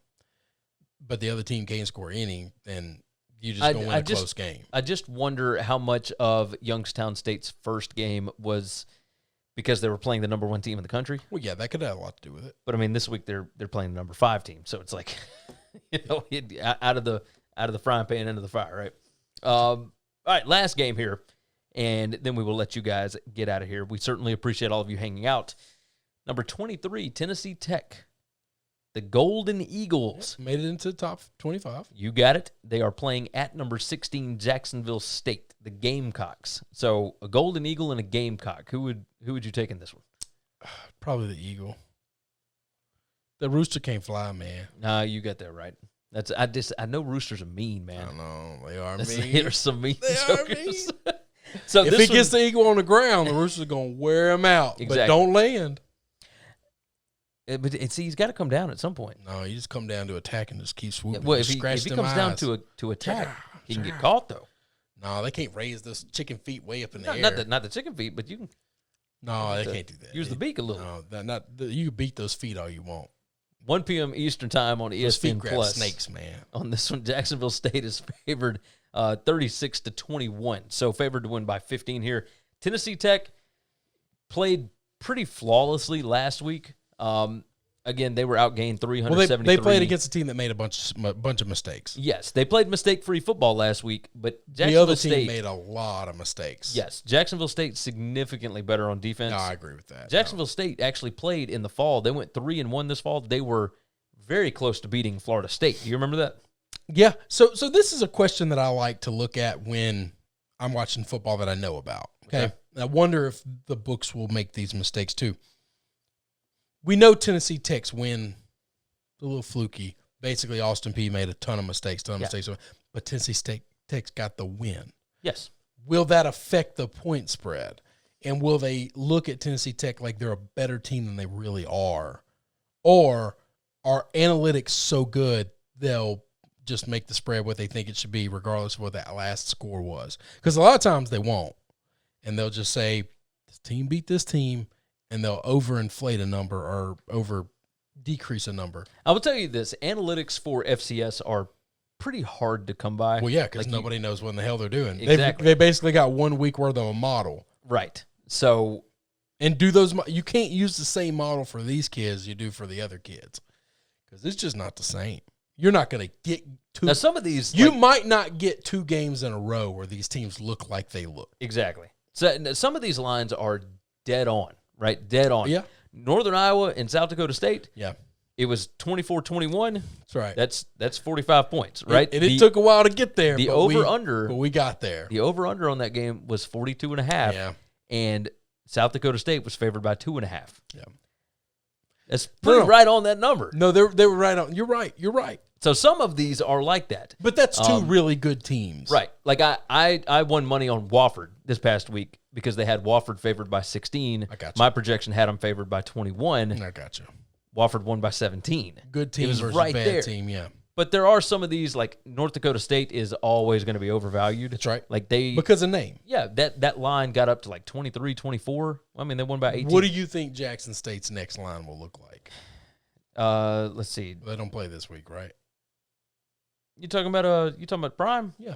but the other team can't score any, then you just going to win a close game. I just wonder how much of Youngstown State's first game was because they were playing the number 1 team in the country. Well, yeah, that could have a lot to do with it. But I mean, this week they're playing the number 5 team, so it's like, out of the frying pan into the fire, right? All right, last game here, and then we will let you guys get out of here. We certainly appreciate all of you hanging out. Number 23, Tennessee Tech. The Golden Eagles. Made it into the top 25. You got it. They are playing at number 16, Jacksonville State, the Gamecocks. So a Golden Eagle and a Gamecock. Who would you take in this one? Probably the Eagle. The Rooster can't fly, man. Nah, you got that right. I know Roosters are mean, man. I know. They are mean. They're some mean jokers. So if he gets the Eagle on the ground, the Roosters are going to wear him out. Exactly. But don't land. But see, he's got to come down at some point. No, you just come down to attack and just keep swooping. Yeah, well, if he comes down to attack, he can get caught, though. No, they can't raise those chicken feet way up in the air. Not the chicken feet, but you can. No, they can't do that. Use the beak a little. No, you can beat those feet all you want. 1 p.m. Eastern time on ESPN Plus. Snakes, man. On this one, Jacksonville State is favored 36-21. So favored to win by 15 here. Tennessee Tech played pretty flawlessly last week. Again, they were outgained 373. Well, they played against a team that made a bunch of mistakes. Yes, they played mistake-free football last week, but the other team made a lot of mistakes. Yes, Jacksonville State significantly better on defense. No, I agree with that. Jacksonville State actually played in the fall. They went 3-1 this fall. They were very close to beating Florida State. Do you remember that? Yeah. So this is a question that I like to look at when I'm watching football that I know about. Okay. I wonder if the books will make these mistakes too. We know Tennessee Tech's win a little fluky. Basically, Austin Peay made a ton of mistakes, but Tennessee Tech's got the win. Yes. Will that affect the point spread? And will they look at Tennessee Tech like they're a better team than they really are? Or are analytics so good they'll just make the spread what they think it should be regardless of what that last score was? Because a lot of times they won't. And they'll just say, this team beat this team, and they'll overinflate a number or over-decrease a number. I will tell you this. Analytics for FCS are pretty hard to come by. Well, yeah, because nobody knows what in the hell they're doing. Exactly. They basically got 1 week worth of a model. Right. So, and you can't use the same model for these kids you do for the other kids because it's just not the same. You're not going to get two. Now, some of these. You might not get 2 games in a row where these teams look like they look. Exactly. So, some of these lines are dead on. Right, dead on. Yeah. Northern Iowa and South Dakota State. Yeah. It was 24-21. That's right. That's 45 points, right? It took a while to get there. The over-under. But we got there. The over-under on that game was 42.5. Yeah. And South Dakota State was favored by 2.5. Yeah. That's pretty right on that number. No, they were right on. You're right. So some of these are like that. But that's 2 really good teams. Right. Like I won money on Wofford this past week because they had Wofford favored by 16. I got you. My projection had them favored by 21. I got you. Wofford won by 17. Good team versus right bad there. team, yeah. But there are some of these, like North Dakota State is always going to be overvalued. That's right. Like because of name. Yeah, that line got up to like 23, 24. I mean, they won by 18. What do you think Jackson State's next line will look like? Let's see. They don't play this week, right? You talking about Prime? Yeah.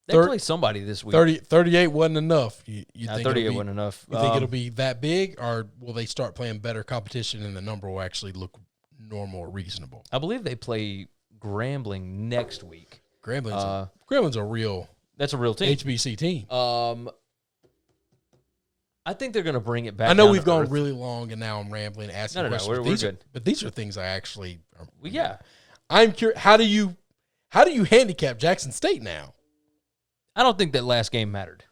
They play somebody this week. 38 wasn't enough. You think 38 wasn't enough. You think it'll be that big, or will they start playing better competition and the number will actually look normal or reasonable? I believe they play Grambling next week. Grambling's a real. That's a real team. HBC team. I think they're going to bring it back. I know we've gone really long, and now I'm rambling, asking questions. No, we're good. But these are things I actually. Yeah. I'm curious. How do you handicap Jackson State now? I don't think that last game mattered.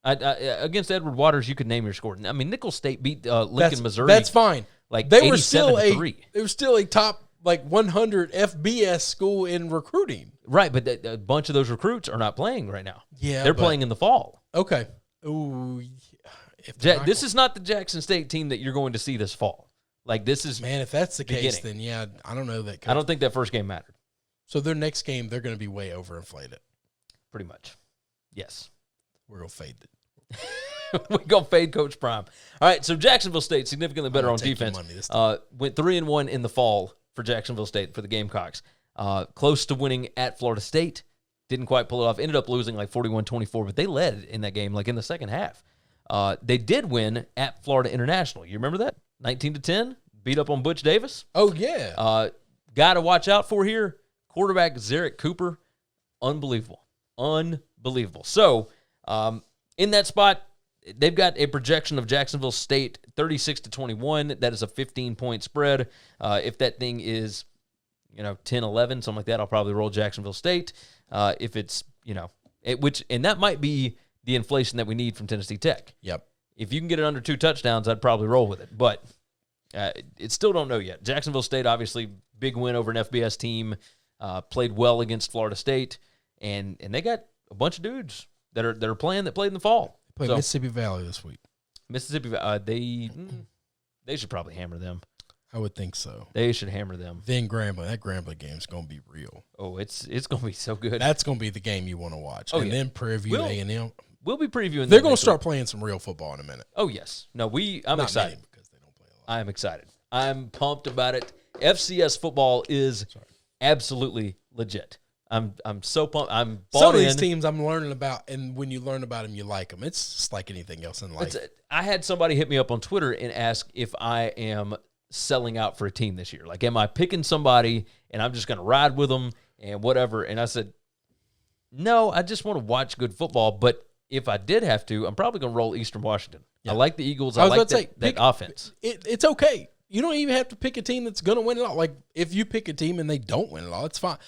Against Edward Waters, you could name your score. I mean, Nicholls State beat Lincoln, Missouri. That's fine. Like they were still a top 100 FBS school in recruiting. Right, but a bunch of those recruits are not playing right now. Yeah, they're playing in the fall. Okay. Ooh. This is not the Jackson State team that you're going to see this fall. Like, this is if that's the case, then yeah, I don't know that. I don't think that first game mattered. So their next game, they're going to be way overinflated. Pretty much. Yes. We're going to fade it. We're going to fade Coach Prime. All right, so Jacksonville State, significantly better on defense. Went 3-1 in the fall for Jacksonville State for the Gamecocks. Close to winning at Florida State. Didn't quite pull it off. Ended up losing like 41-24, but they led in that game like in the second half. They did win at Florida International. You remember that? 19-10, beat up on Butch Davis. Oh, yeah. Guy to watch out for here, quarterback Zarek Cooper. Unbelievable. So, in that spot, they've got a projection of Jacksonville State 36-21. That is a 15-point spread. If that thing is, 10-11, something like that, I'll probably roll Jacksonville State. If it's, and that might be the inflation that we need from Tennessee Tech. Yep. If you can get it under 2 touchdowns, I'd probably roll with it. But it still don't know yet. Jacksonville State, obviously, big win over an FBS team. Played well against Florida State. And they got a bunch of dudes that are playing that played in the fall. Play Mississippi Valley this week. Mississippi Valley, they should probably hammer them. I would think so. They should hammer them. Then Grambling. That Grambling game is going to be real. Oh, it's going to be so good. That's going to be the game you want to watch. Then Prairie View A&M. We'll be previewing. They're going to start playing some real football in a minute. Oh, yes. No, I'm excited. Because they don't play a lot. I'm excited. I'm pumped about it. FCS football is absolutely legit. I'm so pumped. I'm bought Some of in. these teams I'm learning about, and when you learn about them, you like them. It's just like anything else in life. I had somebody hit me up on Twitter and ask if I am selling out for a team this year. Like, am I picking somebody and I'm just going to ride with them and whatever? And I said, no, I just want to watch good football. But if I did have to, I'm probably going to roll Eastern Washington. Yeah. I like the Eagles. I like that offense. It's okay. You don't even have to pick a team that's going to win it all. Like, if you pick a team and they don't win it all, it's fine.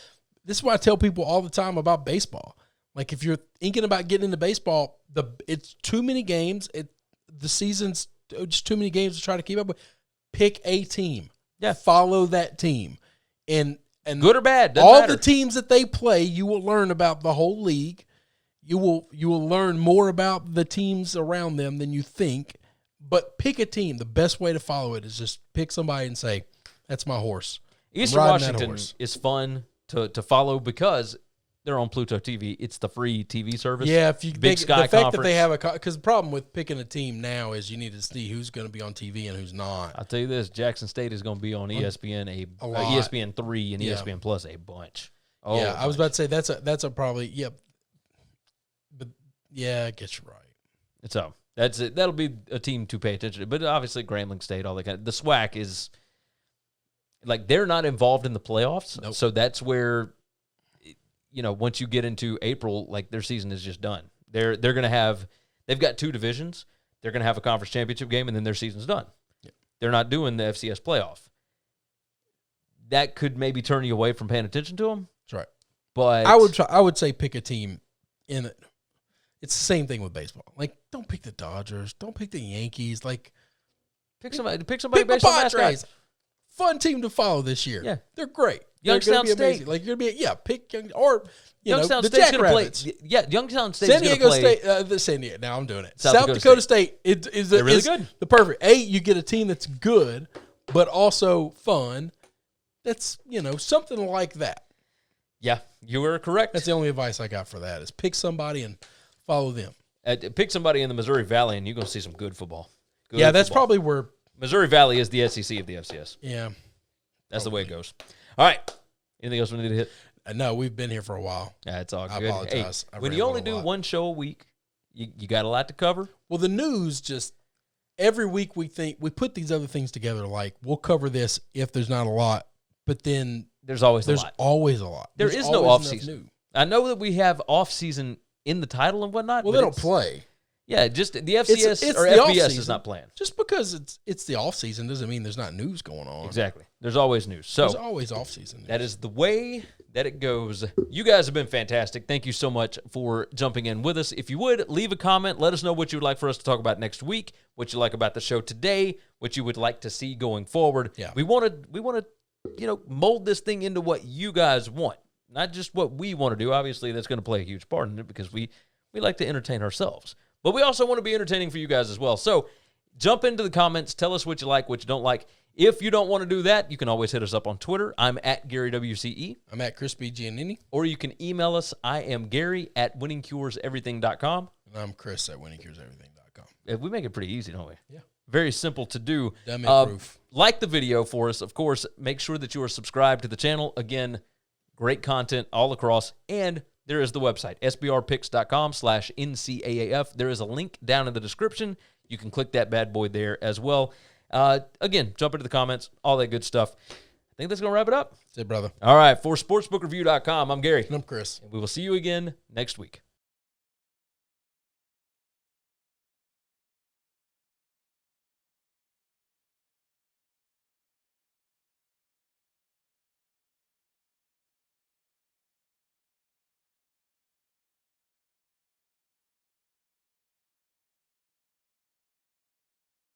This is what I tell people all the time about baseball. Like, if you're thinking about getting into baseball, it's too many games. The season's just too many games to try to keep up with. Pick a team. Yeah. Follow that team. And good or bad, all matter. The teams that they play, you will learn about the whole league. You will learn more about the teams around them than you think. But pick a team. The best way to follow it is just pick somebody and say, that's my horse. Eastern Washington is fun to follow because they're on Pluto TV. It's the free TV service. Yeah, Big Sky the fact that they have because the problem with picking a team now is you need to see who's going to be on TV and who's not. I'll tell you this: Jackson State is going to be on ESPN ESPN 3 and ESPN Plus a bunch. Oh, yeah, I was about to say that's a probably but yeah, I guess you're right. So that's it. That'll be a team to pay attention to. But obviously, Grambling State, all that kind of the SWAC is. Like, they're not involved in the playoffs, nope. So that's where, once you get into April, like, their season is just done. They're going to have – they've got 2 divisions. They're going to have a conference championship game, and then their season's done. Yep. They're not doing the FCS playoff. That could maybe turn you away from paying attention to them. That's right. But I would say pick a team in it. It's the same thing with baseball. Like, don't pick the Dodgers. Don't pick the Yankees. Like, pick somebody based on mascots. Fun team to follow this year. Yeah. They're great. Youngstown State. Like, you're going to be, pick Youngstown the State's going to play. Jackrabbits. Yeah, Youngstown State is going to play. San Diego. Now I'm doing it. South Dakota State is really good. The perfect. You get a team that's good, but also fun. That's, something like that. Yeah, you were correct. That's the only advice I got for that is pick somebody and follow them. Pick somebody in the Missouri Valley, and you're going to see some good football. That's probably where Missouri Valley is the SEC of the FCS. Yeah. That's the way it goes. All right. Anything else we need to hit? No, we've been here for a while. Yeah, it's all I good. apologize. Hey, when you only do one show a week, you got a lot to cover. Well, the news just every week we put these other things together. Like we'll cover this if there's not a lot, but then there's always a lot. There is no off season. I know that we have off season in the title and whatnot. Well, they don't play. Yeah, just the FCS or FBS is not playing. Just because it's the off season doesn't mean there's not news going on. Exactly. There's always news. So there's always off season news. That is the way that it goes. You guys have been fantastic. Thank you so much for jumping in with us. If you would, leave a comment. Let us know what you would like for us to talk about next week, what you like about the show today, what you would like to see going forward. Yeah. We want to mold this thing into what you guys want, not just what we want to do. Obviously, that's going to play a huge part in it because we like to entertain ourselves. But we also want to be entertaining for you guys as well. So jump into the comments. Tell us what you like, what you don't like. If you don't want to do that, you can always hit us up on Twitter. I'm at Gary WCE. I'm at Crispy Giannini. Or you can email us. I am Gary at winningcureseverything.com. And I'm Chris at winningcureseverything.com. We make it pretty easy, don't we? Yeah. Very simple to do. Dummy proof. Like the video for us, of course. Make sure that you are subscribed to the channel. Again, great content all across. And there is the website, sbrpicks.com/NCAAF. There is a link down in the description. You can click that bad boy there as well. Again, jump into the comments, all that good stuff. I think that's going to wrap it up. That's it, brother. All right, for sportsbookreview.com, I'm Gary. And I'm Chris. And we will see you again next week.